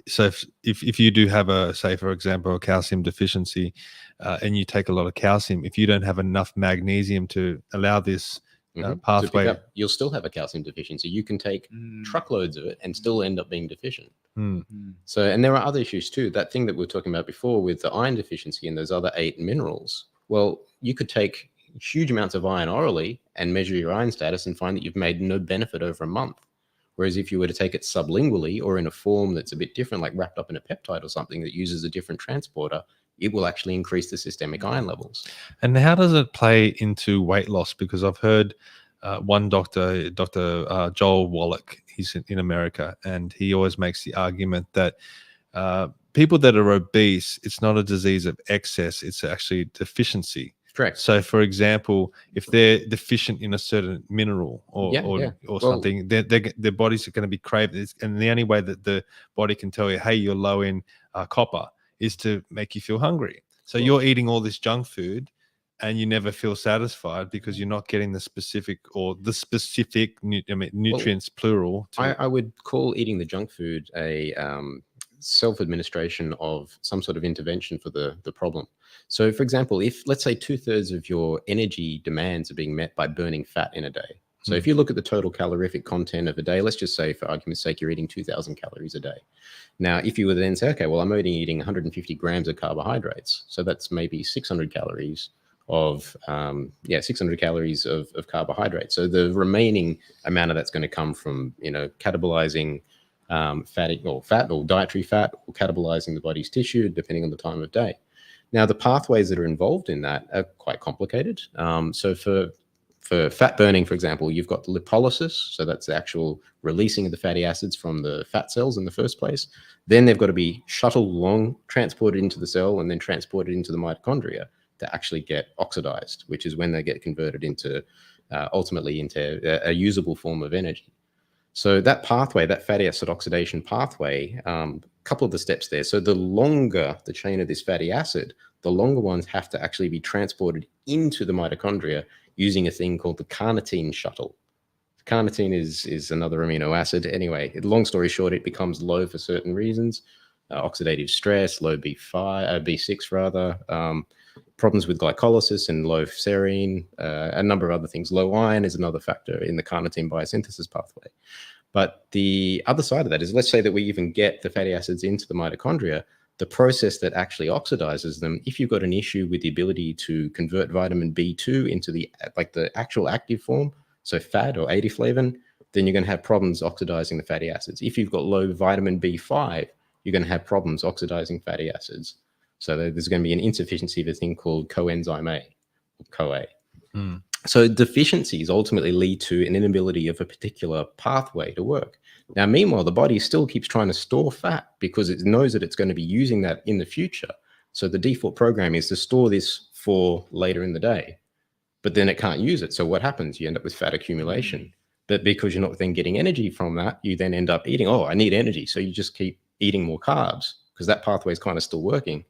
so if you do have say, for example, a calcium deficiency and you take a lot of calcium, if you don't have enough magnesium to allow this To pick pathway. up, you'll still have a calcium deficiency. You can take truckloads of it and still end up being deficient. So, and there are other issues too. That thing that we were talking about before with the iron deficiency and those other 8 minerals. Well, you could take huge amounts of iron orally and measure your iron status and find that you've made no benefit over a month. Whereas if you were to take it sublingually or in a form that's a bit different, like wrapped up in a peptide or something that uses a different transporter, it will actually increase the systemic iron levels. And how does it play into weight loss? Because I've heard one doctor, Dr. Joel Wallach, he's in America, and he always makes the argument that people that are obese, it's not a disease of excess, it's actually deficiency. Correct. So, for example, if they're deficient in a certain mineral or something, their bodies are going to be craving. And the only way that the body can tell you, hey, you're low in copper, is to make you feel hungry. So you're eating all this junk food and you never feel satisfied because you're not getting the specific nutrients, plural. I would call eating the junk food a self-administration of some sort of intervention for the problem. So, for example, if let's say 2/3 of your energy demands are being met by burning fat in a day. So if you look at the total calorific content of a day, let's just say for argument's sake, you're eating 2,000 calories a day. Now, if you were then say, okay, well, I'm only eating 150 grams of carbohydrates. So that's maybe 600 calories of, 600 calories of carbohydrates. So the remaining amount of that's going to come from, catabolizing fat or dietary fat, or catabolizing the body's tissue, depending on the time of day. Now, the pathways that are involved in that are quite complicated. So for fat burning, for example, you've got lipolysis. So that's the actual releasing of the fatty acids from the fat cells in the first place. Then they've got to be shuttled transported into the cell and then transported into the mitochondria to actually get oxidized, which is when they get converted into ultimately into a usable form of energy. So that pathway, that fatty acid oxidation pathway, couple of the steps there. So the longer the chain of this fatty acid, the longer ones have to actually be transported into the mitochondria using a thing called the carnitine shuttle. Carnitine is another amino acid. Anyway, long story short, it becomes low for certain reasons. Oxidative stress, low B6 rather, problems with glycolysis and low serine, a number of other things. Low iron is another factor in the carnitine biosynthesis pathway. But the other side of that is, let's say that we even get the fatty acids into the mitochondria, the process that actually oxidizes them, if you've got an issue with the ability to convert vitamin B2 into the actual active form, so fat or adiflavin, then you're going to have problems oxidizing the fatty acids. If you've got low vitamin B5, you're going to have problems oxidizing fatty acids. So there's going to be an insufficiency of a thing called coenzyme A, or CoA. So deficiencies ultimately lead to an inability of a particular pathway to work. Now, meanwhile, the body still keeps trying to store fat because it knows that it's going to be using that in the future. So the default program is to store this for later in the day, but then it can't use it. So what happens? You end up with fat accumulation. But because you're not then getting energy from that, you then end up eating, I need energy. So you just keep eating more carbs because that pathway is kind of still working,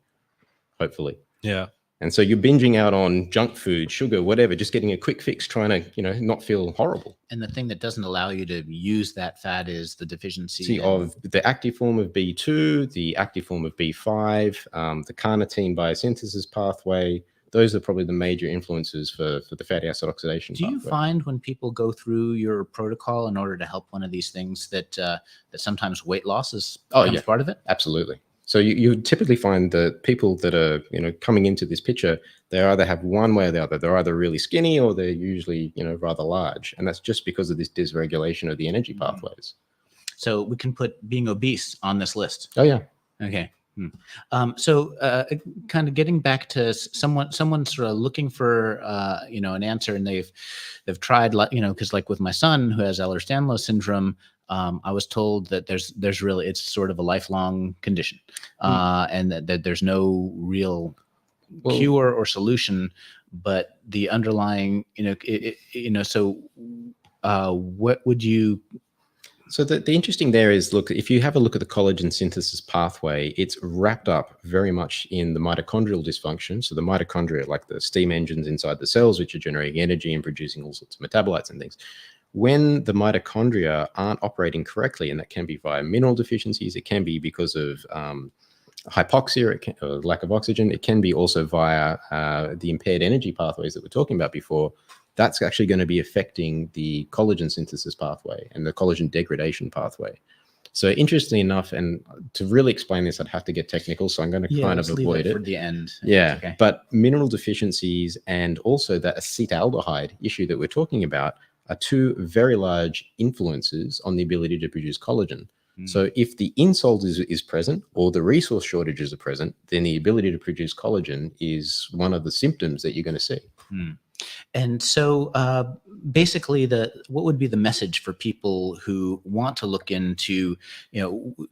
hopefully. Yeah. And so you're binging out on junk food, sugar, whatever, just getting a quick fix, trying to, not feel horrible. And the thing that doesn't allow you to use that fat is the deficiency of the active form of B2, the active form of B5, the carnitine biosynthesis pathway. Those are probably the major influences for the fatty acid oxidation pathway. Do you find when people go through your protocol in order to help one of these things that sometimes weight loss becomes part of it? Absolutely. So you typically find that people that are coming into this picture, they either have one way or the other. They're either really skinny or they're usually rather large, and that's just because of this dysregulation of the energy pathways. So we can put being obese on this list. Oh yeah. Okay. So kind of getting back to someone sort of looking for an answer, and they've tried, because like with my son who has Ehlers-Danlos syndrome. I was told that there's really, it's sort of a lifelong condition, and that there's no real cure or solution, but the underlying, so what would you? So the interesting there is, look, if you have a look at the collagen synthesis pathway, it's wrapped up very much in the mitochondrial dysfunction. So the mitochondria, like the steam engines inside the cells, which are generating energy and producing all sorts of metabolites and things. When the mitochondria aren't operating correctly, and that can be via mineral deficiencies, it can be because of hypoxia, or lack of oxygen, it can be also via the impaired energy pathways that we're talking about before. that's actually going to be affecting the collagen synthesis pathway and the collagen degradation pathway. So interestingly enough, and to really explain this, I'd have to get technical, so I'm going to kind of avoid it for the end. Yeah, Okay. but mineral deficiencies and also that acetaldehyde issue that we're talking about are two very large influences on the ability to produce collagen. So if the insult is present or the resource shortages are present, then the ability to produce collagen is one of the symptoms that you're going to see. And so basically what would be the message for people who want to look into,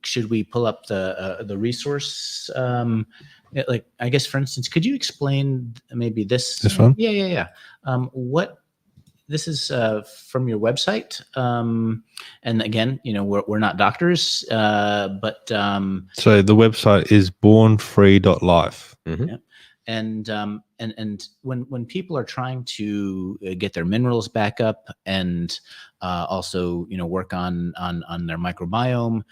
should we pull up the resource? Like, I guess, for instance, could you explain maybe this? This one? Yeah. This is from your website. And again, we're not doctors, but So the website is bornfree.life. yeah. And when people are trying to get their minerals back up and also work on their microbiome,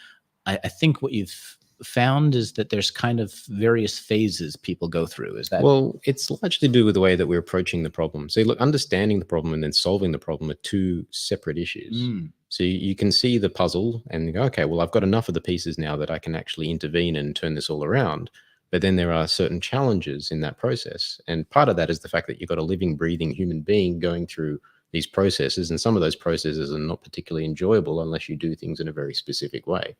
I think what you've found is that there's kind of various phases people go through. Is that Well, it's largely to do with the way that we're approaching the problem. So look, understanding the problem and then solving the problem are two separate issues. So you can see the puzzle and go, okay, well, I've got enough of the pieces now that I can actually intervene and turn this all around. But then there are certain challenges in that process. And part of that is the fact that you've got a living, breathing human being going through these processes. And some of those processes are not particularly enjoyable unless you do things in a very specific way.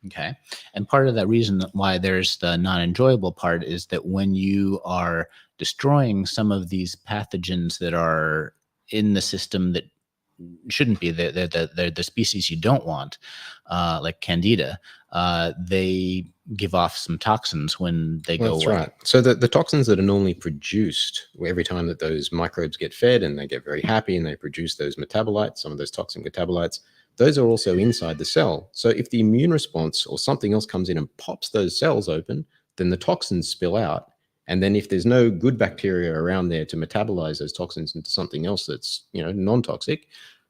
okay? And part of that reason why there's the non-enjoyable part is that when you are destroying some of these pathogens that are in the system that shouldn't be, the species you don't want, like Candida, they give off some toxins when they go That's away. right. So the toxins that are normally produced every time that those microbes get fed and they get very happy and they produce those metabolites, some of those toxic metabolites, those are also inside the cell. So if the immune response or something else comes in and pops those cells open, then the toxins spill out. And then if there's no good bacteria around there to metabolize those toxins into something else that's, non-toxic,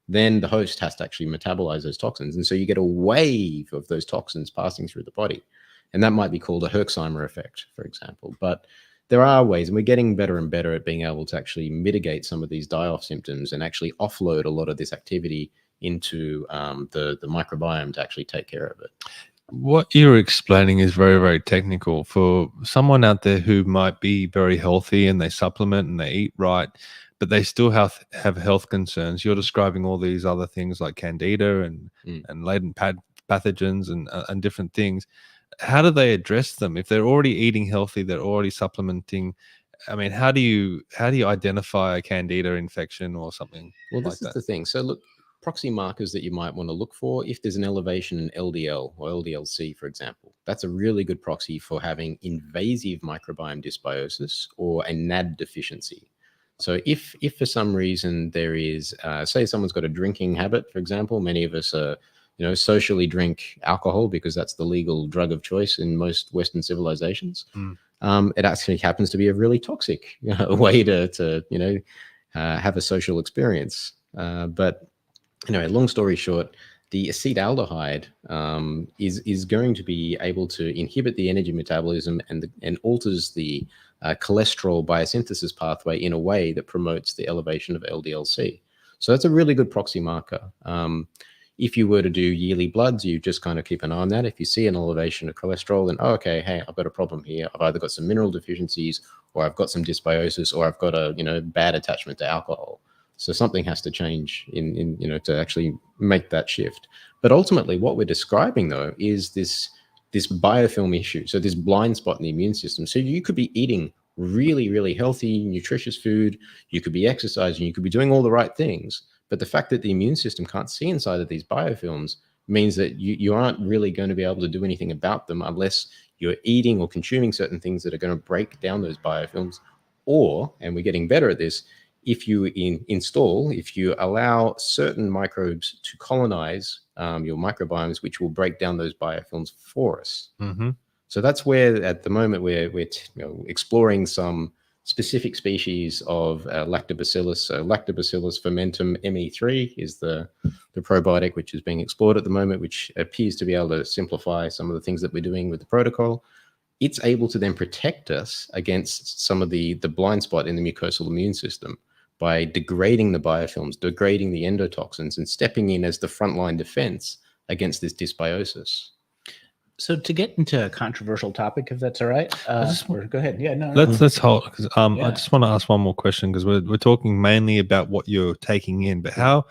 then the host has to actually metabolize those toxins. And so you get a wave of those toxins passing through the body. And that might be called a Herxheimer effect, for example. But there are ways, and we're getting better and better at being able to actually mitigate some of these die-off symptoms and actually offload a lot of this activity into the microbiome to actually take care of it. What you're explaining is very, very technical. For someone out there who might be very healthy and they supplement and they eat right, but they still have health concerns. You're describing all these other things like Candida and latent pathogens and different things. How do they address them? If they're already eating healthy, they're already supplementing. I mean, how do you identify a Candida infection or something? Well, like this is that? the thing. So look, proxy markers that you might want to look for, if there's an elevation in LDL or LDL-C, for example, that's a really good proxy for having invasive microbiome dysbiosis or a NAD deficiency. So if for some reason there is, say someone's got a drinking habit, for example, many of us are, socially drink alcohol because that's the legal drug of choice in most Western civilizations. It actually happens to be a really toxic way to have a social experience. But anyway, long story short, the acetaldehyde is going to be able to inhibit the energy metabolism and alters the cholesterol biosynthesis pathway in a way that promotes the elevation of LDL-C. So that's a really good proxy marker. If you were to do yearly bloods, you just kind of keep an eye on that. If you see an elevation of cholesterol, then, okay, hey, I've got a problem here. I've either got some mineral deficiencies or I've got some dysbiosis or I've got a, bad attachment to alcohol. So something has to change in to actually make that shift. But ultimately what we're describing though is this biofilm issue. So this blind spot in the immune system. So you could be eating really, really healthy, nutritious food. You could be exercising, you could be doing all the right things. But the fact that the immune system can't see inside of these biofilms means that you aren't really going to be able to do anything about them unless you're eating or consuming certain things that are going to break down those biofilms. Or, and we're getting better at this, if you if you allow certain microbes to colonize your microbiomes, which will break down those biofilms for us. So that's where at the moment we're exploring some specific species of lactobacillus. So lactobacillus fermentum ME3 is the probiotic which is being explored at the moment, which appears to be able to simplify some of the things that we're doing with the protocol. It's able to then protect us against some of the blind spot in the mucosal immune system. by degrading the biofilms, degrading the endotoxins, and stepping in as the frontline defense against this dysbiosis. So to get into a controversial topic, if that's all right, go ahead. Yeah, no. Let's hold, because I Yeah. just want to ask one more question, because we're talking mainly about what you're taking in, but how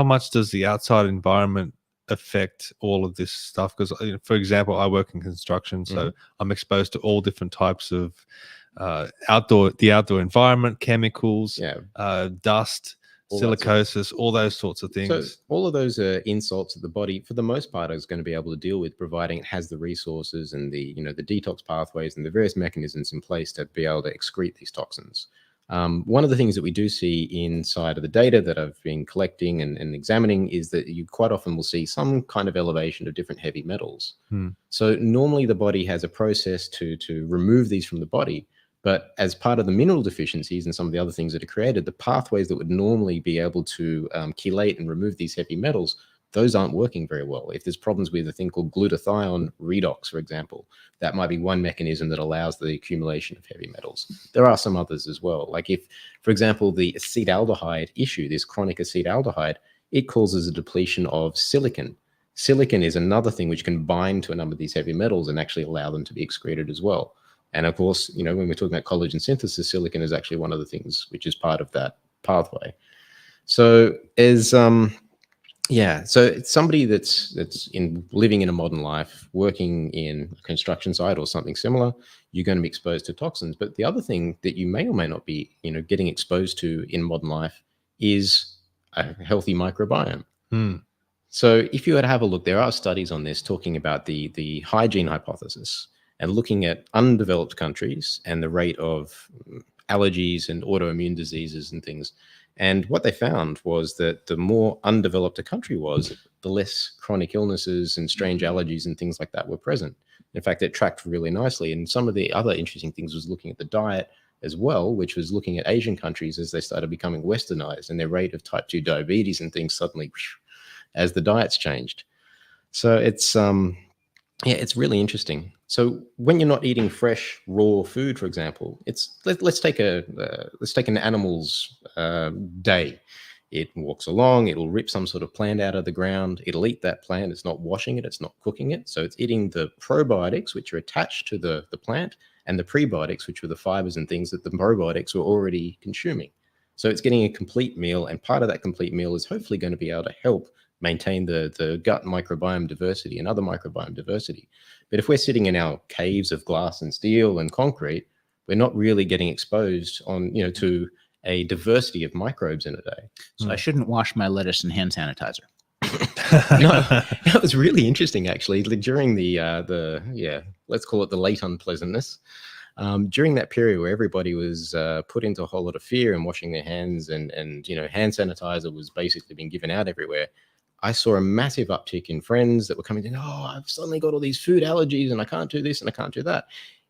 much does the outside environment affect all of this stuff? Because, for example, I work in construction, so I'm exposed to all different types of outdoor environment, chemicals, dust, silicosis, all those sorts of things. So all of those are insults that the body, for the most part, is going to be able to deal with, providing it has the resources and the the detox pathways and the various mechanisms in place to be able to excrete these toxins. One of the things that we do see inside of the data that I've been collecting and examining is that you quite often will see some kind of elevation of different heavy metals. So normally the body has a process to remove these from the body. But as part of the mineral deficiencies and some of the other things that are created, the pathways that would normally be able to chelate and remove these heavy metals, those aren't working very well. If there's problems with a thing called glutathione redox, for example, that might be one mechanism that allows the accumulation of heavy metals. There are some others as well. Like if, for example, the acetaldehyde issue, this chronic acetaldehyde, it causes a depletion of silicon. Silicon is another thing which can bind to a number of these heavy metals and actually allow them to be excreted as well. And of course, when we're talking about collagen synthesis, silicon is actually one of the things which is part of that pathway. So as so it's somebody that's living in a modern life, working in a construction site or something similar, you're going to be exposed to toxins. But the other thing that you may or may not be, getting exposed to in modern life is a healthy microbiome. So if you were to have a look, there are studies on this talking about the hygiene hypothesis, and looking at undeveloped countries and the rate of allergies and autoimmune diseases and things. And what they found was that the more undeveloped a country was, the less chronic illnesses and strange allergies and things like that were present. In fact, it tracked really nicely. And some of the other interesting things was looking at the diet as well, which was looking at Asian countries as they started becoming westernized, and their rate of type 2 diabetes and things suddenly, as the diets changed. So it's really interesting. So when you're not eating fresh, raw food, for example, let's take an animal's day. It walks along, it'll rip some sort of plant out of the ground, it'll eat that plant, it's not washing it, it's not cooking it. So it's eating the probiotics, which are attached to the plant, and the prebiotics, which were the fibers and things that the probiotics were already consuming. So it's getting a complete meal, and part of that complete meal is hopefully going to be able to help maintain the gut microbiome diversity and other microbiome diversity. But if we're sitting in our caves of glass and steel and concrete, we're not really getting exposed to a diversity of microbes in a day. So I shouldn't wash my lettuce in hand sanitizer. No, that was really interesting, actually. During let's call it the late unpleasantness. During that period where everybody was put into a whole lot of fear and washing their hands, and hand sanitizer was basically being given out everywhere, I saw a massive uptick in friends that were coming in. Oh, I've suddenly got all these food allergies and I can't do this and I can't do that.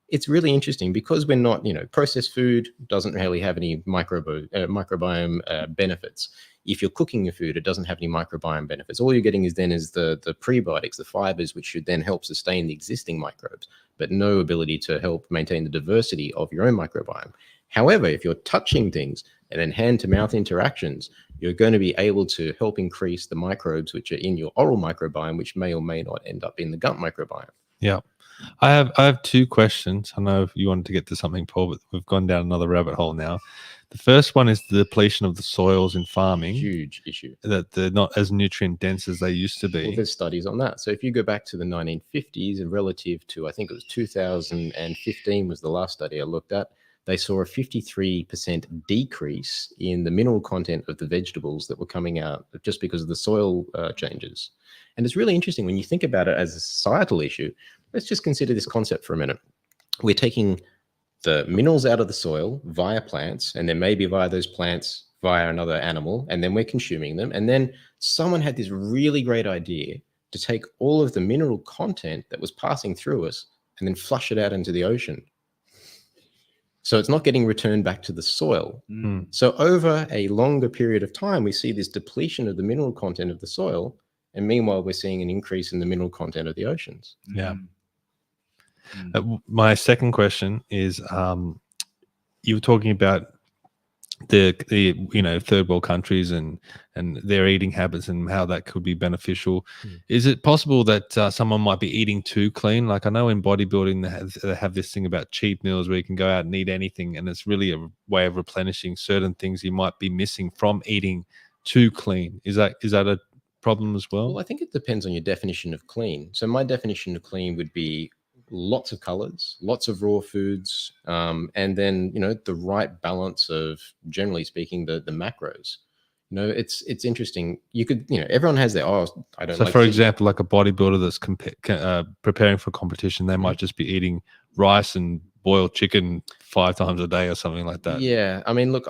It's really interesting because we're not, processed food doesn't really have any microbiome benefits. If you're cooking your food, it doesn't have any microbiome benefits. All you're getting is the prebiotics, the fibers, which should then help sustain the existing microbes, but no ability to help maintain the diversity of your own microbiome. However, if you're touching things and then hand-to-mouth interactions, you're going to be able to help increase the microbes which are in your oral microbiome, which may or may not end up in the gut microbiome. Yeah. I have two questions. I know you wanted to get to something, Paul, but we've gone down another rabbit hole now. The first one is the depletion of the soils in farming. Huge issue. That they're not as nutrient dense as they used to be. Well, there's studies on that. So if you go back to the 1950s and relative to, I think it was 2015 was the last study I looked at, they saw a 53% decrease in the mineral content of the vegetables that were coming out just because of the soil changes. And it's really interesting when you think about it as a societal issue. Let's just consider this concept for a minute. We're taking the minerals out of the soil via plants, and then maybe via those plants via another animal, and then we're consuming them. And then someone had this really great idea to take all of the mineral content that was passing through us and then flush it out into the ocean. So it's not getting returned back to the soil. So over a longer period of time, we see this depletion of the mineral content of the soil. And meanwhile, we're seeing an increase in the mineral content of the oceans. Yeah. My second question is, you were talking about the third world countries and their eating habits and how that could be beneficial. Is it possible that someone might be eating too clean? Like I know in bodybuilding they have this thing about cheat meals where you can go out and eat anything, and it's really a way of replenishing certain things you might be missing from eating too clean. Is that a problem as well? Well, I think it depends on your definition of clean. So my definition of clean would be lots of colors, lots of raw foods, and then the right balance of, generally speaking, the macros. It's interesting. You could, everyone has their I don't. So like for to eat. example, like a bodybuilder that's preparing for competition, they might just be eating rice and boiled chicken 5 times a day or something like that. Yeah, I mean, look,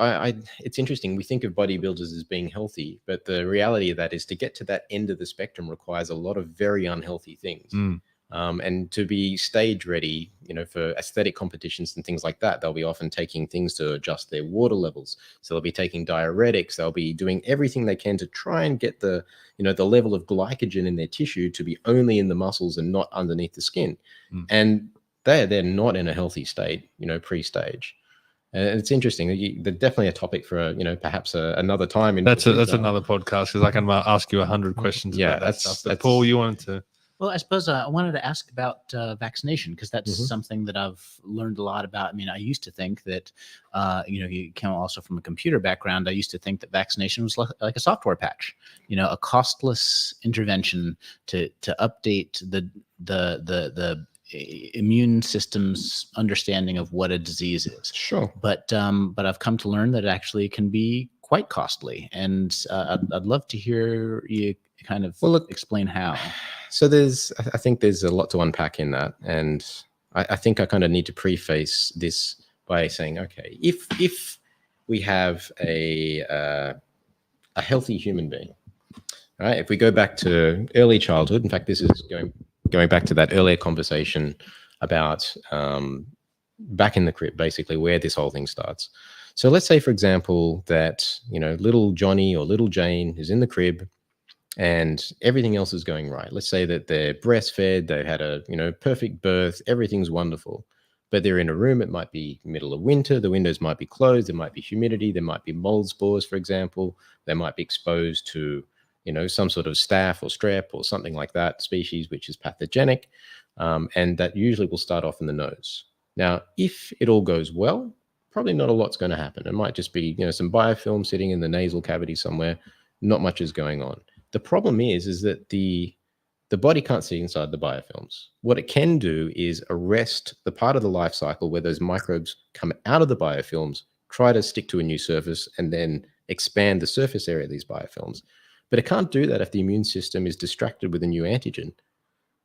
it's interesting. We think of bodybuilders as being healthy, but the reality of that is to get to that end of the spectrum requires a lot of very unhealthy things. And to be stage ready, for aesthetic competitions and things like that, they'll be often taking things to adjust their water levels. So they'll be taking diuretics. They'll be doing everything they can to try and get the level of glycogen in their tissue to be only in the muscles and not underneath the skin. And they're not in a healthy state, pre-stage. And it's interesting. They're definitely a topic for perhaps another time. That's another podcast, because I can ask you 100 questions. Yeah, about that stuff. But Paul, you wanted to. Well, I suppose I wanted to ask about vaccination, because that's something that I've learned a lot about. I mean, I used to think that, you came also from a computer background. I used to think that vaccination was like a software patch, a costless intervention to update the immune system's understanding of what a disease is. Sure. But I've come to learn that it actually can be quite costly, and I'd love to hear you kind of explain how. So I think there's a lot to unpack in that, and I think I kind of need to preface this by saying, okay, if we have a healthy human being, right? If we go back to early childhood, in fact, this is going back to that earlier conversation about back in the crib, basically where this whole thing starts. So let's say, for example, that little Johnny or little Jane is in the crib, and everything else is going right. Let's say that they're breastfed, they've had a perfect birth, everything's wonderful, but they're in a room. It might be middle of winter, the windows might be closed, there might be humidity, there might be mold spores, for example. They might be exposed to some sort of staph or strep or something like that species, which is pathogenic, and that usually will start off in the nose. Now, if it all goes well, probably not a lot's going to happen. It might just be some biofilm sitting in the nasal cavity somewhere. Not much is going on. The problem is that the body can't see inside the biofilms. What it can do is arrest the part of the life cycle where those microbes come out of the biofilms, try to stick to a new surface, and then expand the surface area of these biofilms. But it can't do that if the immune system is distracted with a new antigen.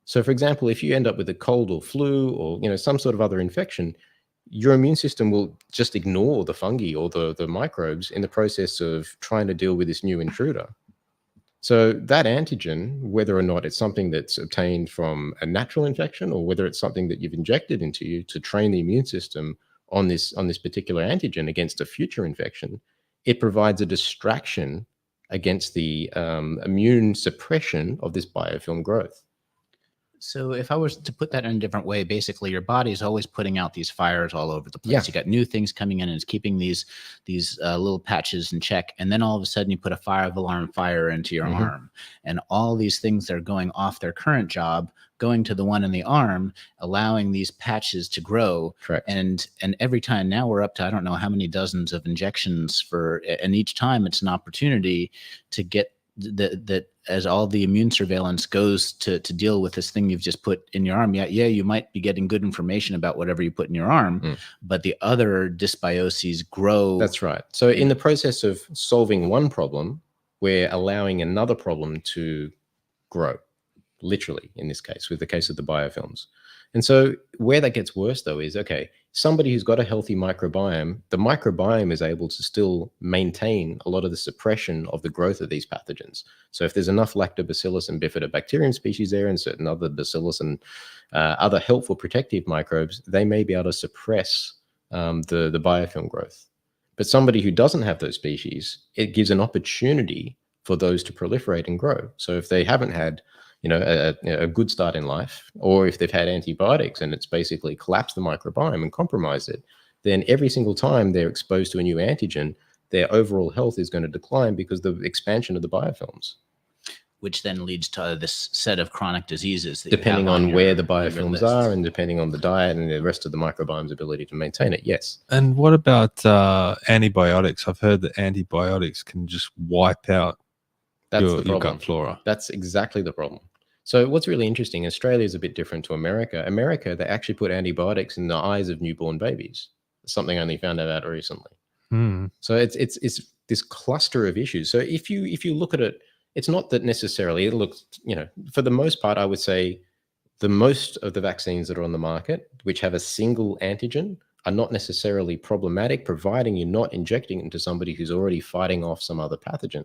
So, for example, if you end up with a cold or flu or some sort of other infection, your immune system will just ignore the fungi or the microbes in the process of trying to deal with this new intruder. So that antigen, whether or not it's something that's obtained from a natural infection or whether it's something that you've injected into you to train the immune system on this particular antigen against a future infection, it provides a distraction against the immune suppression of this biofilm growth. So if I was to put that in a different way, basically your body is always putting out these fires all over the place. Yeah. You got new things coming in, and it's keeping these little patches in check. And then all of a sudden you put a alarm fire into your arm, and all these things that are going off their current job, going to the one in the arm, allowing these patches to grow. Correct. And every time now we're up to, I don't know how many dozens of injections and each time it's an opportunity to get that as all the immune surveillance goes to deal with this thing you've just put in your arm. Yeah, you might be getting good information about whatever you put in your arm, but the other dysbioses grow. That's right. So in the process of solving one problem, we're allowing another problem to grow, literally, in this case, with the case of the biofilms. And so where that gets worse, though, is, okay, somebody who's got a healthy microbiome, the microbiome is able to still maintain a lot of the suppression of the growth of these pathogens. So if there's enough lactobacillus and bifidobacterium species there and certain other bacillus and other helpful protective microbes, they may be able to suppress the biofilm growth. But somebody who doesn't have those species, it gives an opportunity for those to proliferate and grow. So if they haven't had a good start in life, or if they've had antibiotics and it's basically collapsed the microbiome and compromised it, then every single time they're exposed to a new antigen, their overall health is going to decline because of the expansion of the biofilms. Which then leads to this set of chronic diseases. That Depending you have on where the your biofilms list. are and depending on the diet and the rest of the microbiome's ability to maintain it, yes. And what about antibiotics? I've heard that antibiotics can just wipe out That's your the problem. gut flora. That's exactly the problem. So what's really interesting, Australia is a bit different to America. America, they actually put antibiotics in the eyes of newborn babies. Something I only found out recently. So it's this cluster of issues. So if you look at it, it's not that necessarily it looks, for the most part, I would say the most of the vaccines that are on the market, which have a single antigen, are not necessarily problematic, providing you're not injecting it into somebody who's already fighting off some other pathogen.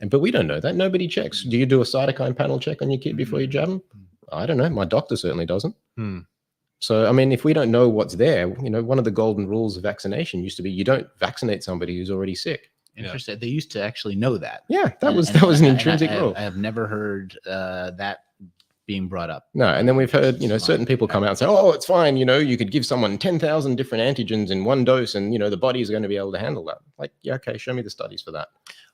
But we don't know that. Nobody checks. Do you do a cytokine panel check on your kid before you jab them? I don't know. My doctor certainly doesn't. So, I mean, if we don't know what's there, one of the golden rules of vaccination used to be you don't vaccinate somebody who's already sick. Interesting. They used to actually know that. Yeah, that was an intrinsic rule. I have never heard that being brought up. No, and then we've heard, certain people come out and say, oh, it's fine, you could give someone 10,000 different antigens in one dose and, the body is going to be able to handle that. Like, yeah, okay, show me the studies for that.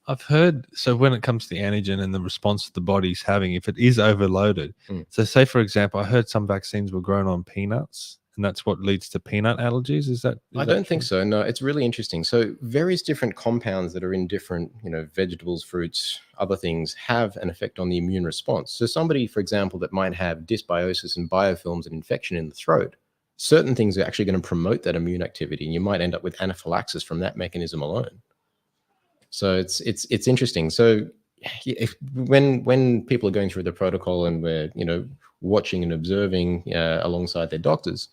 I've heard, so when it comes to the antigen and the response the body's having, if it is overloaded, so say, for example, I heard some vaccines were grown on peanuts, and that's what leads to peanut allergies. Is that? I don't think so. No, it's really interesting. So various different compounds that are in different, vegetables, fruits, other things have an effect on the immune response. So somebody, for example, that might have dysbiosis and biofilms and infection in the throat, certain things are actually going to promote that immune activity, and you might end up with anaphylaxis from that mechanism alone. So it's interesting. So when people are going through the protocol and we're, watching and observing alongside their doctors,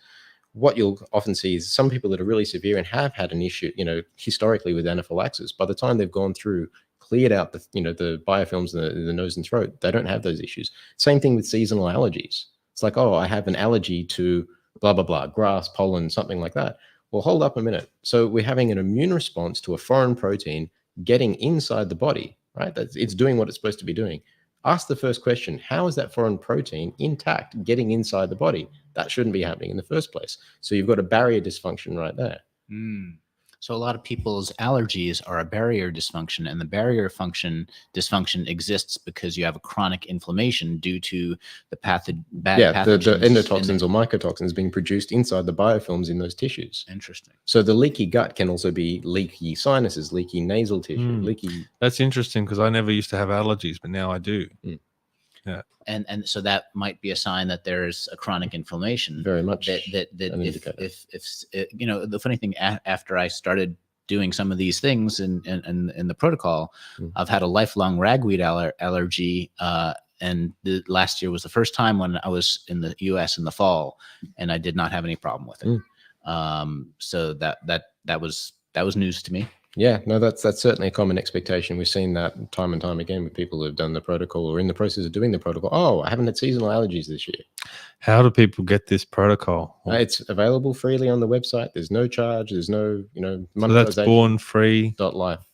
what you'll often see is some people that are really severe and have had an issue, historically with anaphylaxis, by the time they've gone through, cleared out the, the biofilms in the nose and throat, they don't have those issues. Same thing with seasonal allergies. It's like, oh, I have an allergy to blah, blah, blah, grass, pollen, something like that. Well, hold up a minute. So we're having an immune response to a foreign protein getting inside the body, right? It's doing what it's supposed to be doing. Ask the first question, how is that foreign protein intact getting inside the body? That shouldn't be happening in the first place. So you've got a barrier dysfunction right there. So a lot of people's allergies are a barrier dysfunction, and the barrier dysfunction exists because you have a chronic inflammation due to the pathogens. The endotoxins or mycotoxins being produced inside the biofilms in those tissues. Interesting. So the leaky gut can also be leaky sinuses, leaky nasal tissue, leaky. That's interesting because I never used to have allergies, but now I do. Yeah. And so that might be a sign that there's a chronic inflammation. Very much. If the funny thing, after I started doing some of these things in the protocol, I've had a lifelong ragweed allergy. And last year was the first time when I was in the US in the fall, and I did not have any problem with it. So that was news to me. Yeah, no, that's certainly a common expectation. We've seen that time and time again with people who have done the protocol or in the process of doing the protocol. Oh, I haven't had seasonal allergies this year. How do people get this protocol? It's available freely on the website. There's no charge. There's no, So that's bornfree.life.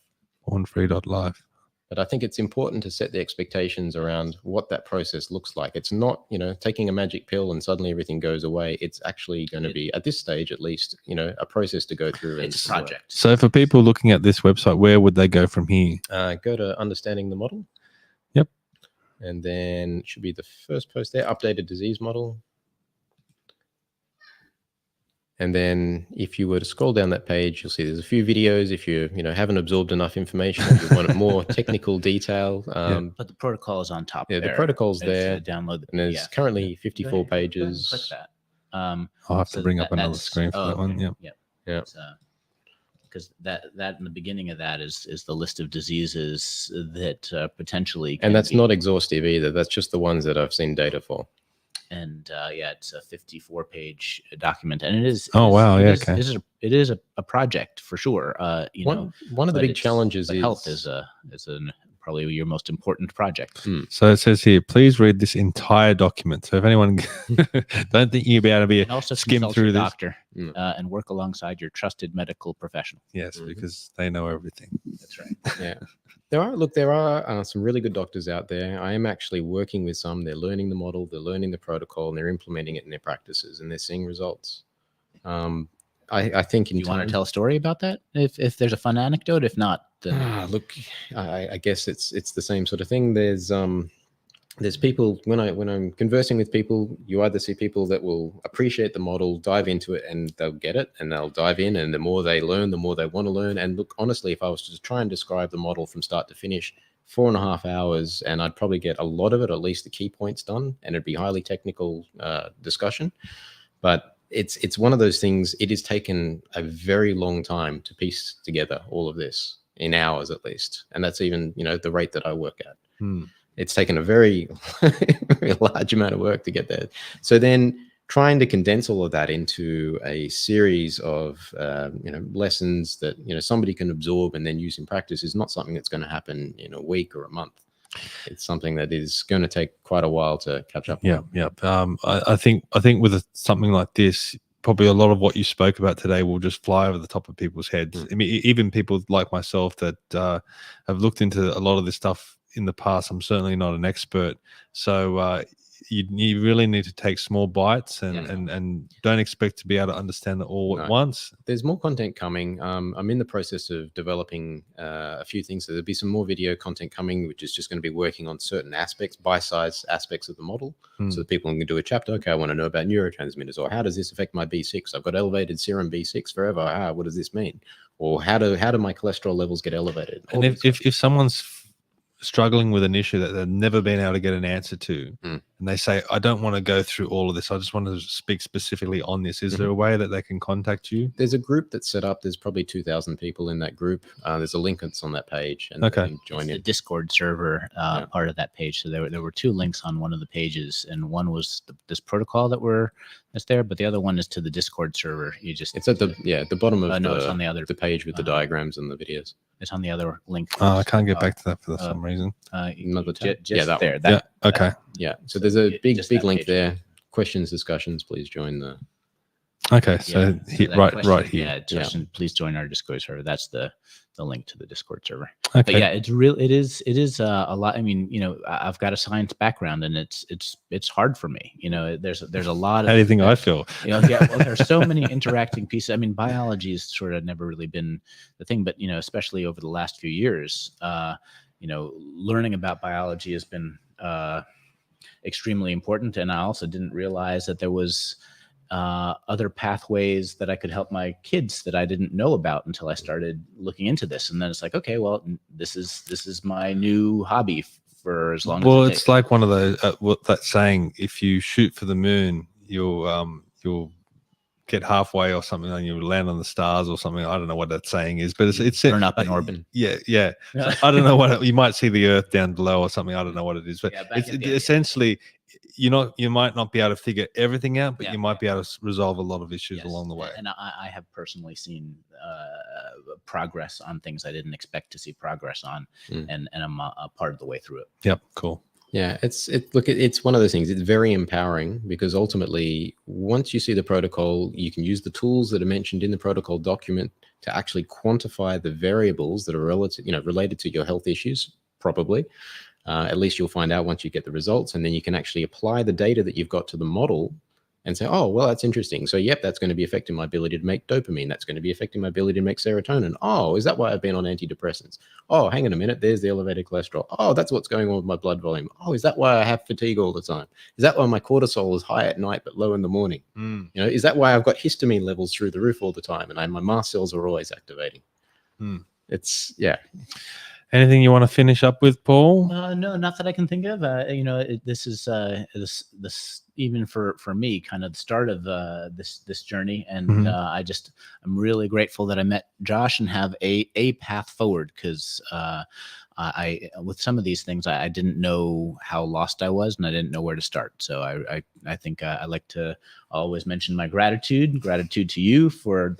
Bornfree.life. But I think it's important to set the expectations around what that process looks like. It's not, taking a magic pill and suddenly everything goes away. It's actually going to be, at this stage at least, a process to go through. It's a project. So for people looking at this website, where would they go from here? Go to Understanding the Model. Yep. And then it should be the first post there, Updated Disease Model. And then if you were to scroll down that page, you'll see there's a few videos. If you haven't absorbed enough information, or you want more technical detail. But the protocol is on top. Yeah, the protocol's there. Download and there's currently 54 pages. Click that. I'll have to bring up another screen for that one. Yeah. Because that in the beginning of that is the list of diseases that potentially. And that's not exhaustive either. That's just the ones that I've seen data for. And it's a 54-page document, and it is. It is a project for sure. One of the big challenges is health is probably your most important project. So it says here, please read this entire document. So if anyone don't think you'll be able to be also skim through this, doctor and work alongside your trusted medical professional. Yes, because they know everything. That's right. Yeah. There are some really good doctors out there. I am actually working with some. They're learning the model, they're learning the protocol, and they're implementing it in their practices, and they're seeing results. I think in You time, want to tell a story about that? If there's a fun anecdote, if not, then look, I guess it's the same sort of thing. There's people when I'm conversing with people, you either see people that will appreciate the model, dive into it, and they'll get it, and they'll dive in, and the more they learn, the more they want to learn. And look, honestly, if I was to try and describe the model from start to finish, 4.5 hours, and I'd probably get a lot of it, at least the key points done, and it'd be highly technical discussion. But it's one of those things. It has taken a very long time to piece together all of this, in hours at least, and that's even the rate that I work at. It's taken a very, very large amount of work to get there. So then trying to condense all of that into a series of lessons that somebody can absorb and then use in practice is not something that's going to happen in a week or a month. It's something that is going to take quite a while to catch up. Yeah. I think with something like this, probably a lot of what you spoke about today will just fly over the top of people's heads. I mean, even people like myself that have looked into a lot of this stuff in the past. I'm certainly not an expert, so you really need to take small bites and don't expect to be able to understand it all at once. There's more content coming. I'm in the process of developing a few things. So there'll be some more video content coming, which is just going to be working on certain aspects, bite-sized aspects of the model, so that people can do a chapter. Okay, I want to know about neurotransmitters, or how does this affect my B6? I've got elevated serum B6 forever. What does this mean? Or how do my cholesterol levels get elevated? And if someone's struggling with an issue that they've never been able to get an answer to, and they say, I don't want to go through all of this, I just want to speak specifically on this, is there a way that they can contact you? There's a group that's set up. There's probably 2,000 people in that group. There's a link that's on that page, and they can join the in. Discord server part of that page. So there were 2 links on one of the pages, and one was this protocol that's there, but the other one is to the Discord server. It's at the bottom of it's on the other page with the diagrams and the videos. It's on the other link. I can't get back to that for some reason. Another tab. Just there. Okay. So there's a big link there. Questions, discussions, please join the. Okay, so right here. Yeah, Justin, please join our Discord server. That's the link to the Discord server. Okay. But yeah, it is a lot. I mean, I've got a science background, and it's hard for me. There's a lot of. How do you think I feel? There's so many interacting pieces. I mean, biology has sort of never really been the thing, but especially over the last few years, learning about biology has been extremely important. And I also didn't realize that there was other pathways that I could help my kids that I didn't know about until I started looking into this. And then it's like, okay, well, this is my new hobby for as long as it it's like one of those that saying, if you shoot for the moon, you'll get halfway or something, and you'll land on the stars or something. I don't know what that saying is, but it's turn up in orbit. Yeah. So I don't know you might see the Earth down below or something. I don't know what it is, but essentially, you might not be able to figure everything out, but you might be able to resolve a lot of issues along the way. And I have personally seen progress on things I didn't expect to see progress on, and I'm a part of the way through it. Yep, cool. Yeah, it's one of those things. It's very empowering, because ultimately, once you see the protocol, you can use the tools that are mentioned in the protocol document to actually quantify the variables that are related to your health issues, probably. At least you'll find out once you get the results, and then you can actually apply the data that you've got to the model and say, oh, well, that's interesting. So, yep, that's going to be affecting my ability to make dopamine. That's going to be affecting my ability to make serotonin. Oh, is that why I've been on antidepressants? Oh, hang on a minute. There's the elevated cholesterol. Oh, that's what's going on with my blood volume. Oh, is that why I have fatigue all the time? Is that why my cortisol is high at night but low in the morning? Is that why I've got histamine levels through the roof all the time and my mast cells are always activating? It's, Anything you want to finish up with, Paul? No, not that I can think of. This is this even for me, kind of the start of this journey, and I'm really grateful that I met Josh and have a path forward, because I with some of these things I didn't know how lost I was, and I didn't know where to start. So I think I like to always mention my gratitude to you for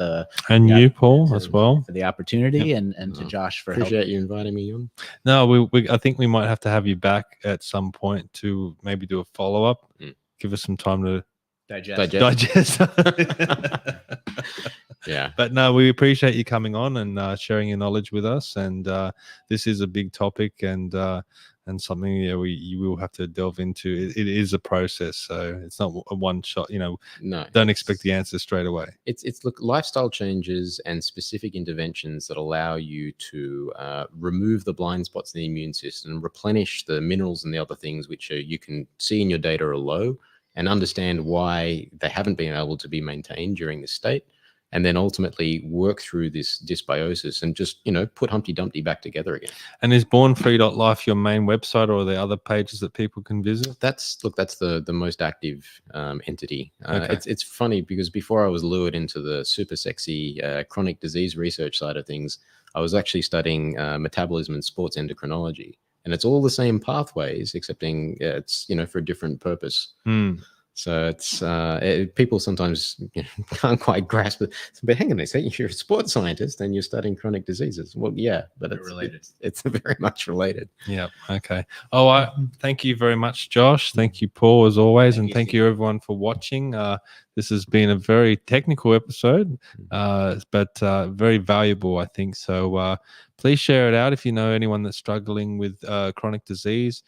you, Paul, as well, for the opportunity, and to Josh for appreciate you inviting me on. No, I think we might have to have you back at some point to maybe do a follow-up. Give us some time to digest. Yeah, but no, we appreciate you coming on and sharing your knowledge with us. And this is a big topic, and and something you will have to delve into. It is a process, so it's not a one shot. No, don't expect the answer straight away. It's look, lifestyle changes and specific interventions that allow you to remove the blind spots in the immune system, replenish the minerals and the other things which you can see in your data are low, and understand why they haven't been able to be maintained during this state, and then ultimately work through this dysbiosis and just, put Humpty Dumpty back together again. And is bornfree.life your main website, or are there other pages that people can visit? That's the most active entity. Okay. It's funny because before I was lured into the super sexy chronic disease research side of things, I was actually studying metabolism and sports endocrinology. And it's all the same pathways, excepting it's, for a different purpose. So it's people sometimes can't quite grasp it. But hang on a second, you're a sports scientist and you're studying chronic diseases. Well, yeah, but it's related. It's very much related. Yeah. Okay. I thank you very much, Josh. Thank you, Paul, as always, and thank you everyone for watching. This has been a very technical episode, but very valuable, I think. So please share it out if you know anyone that's struggling with chronic disease.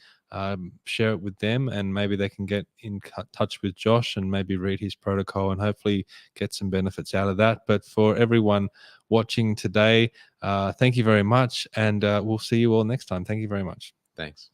Share it with them, and maybe they can get in touch with Josh and maybe read his protocol and hopefully get some benefits out of that. But for everyone watching today, thank you very much, and we'll see you all next time. Thank you very much. Thanks.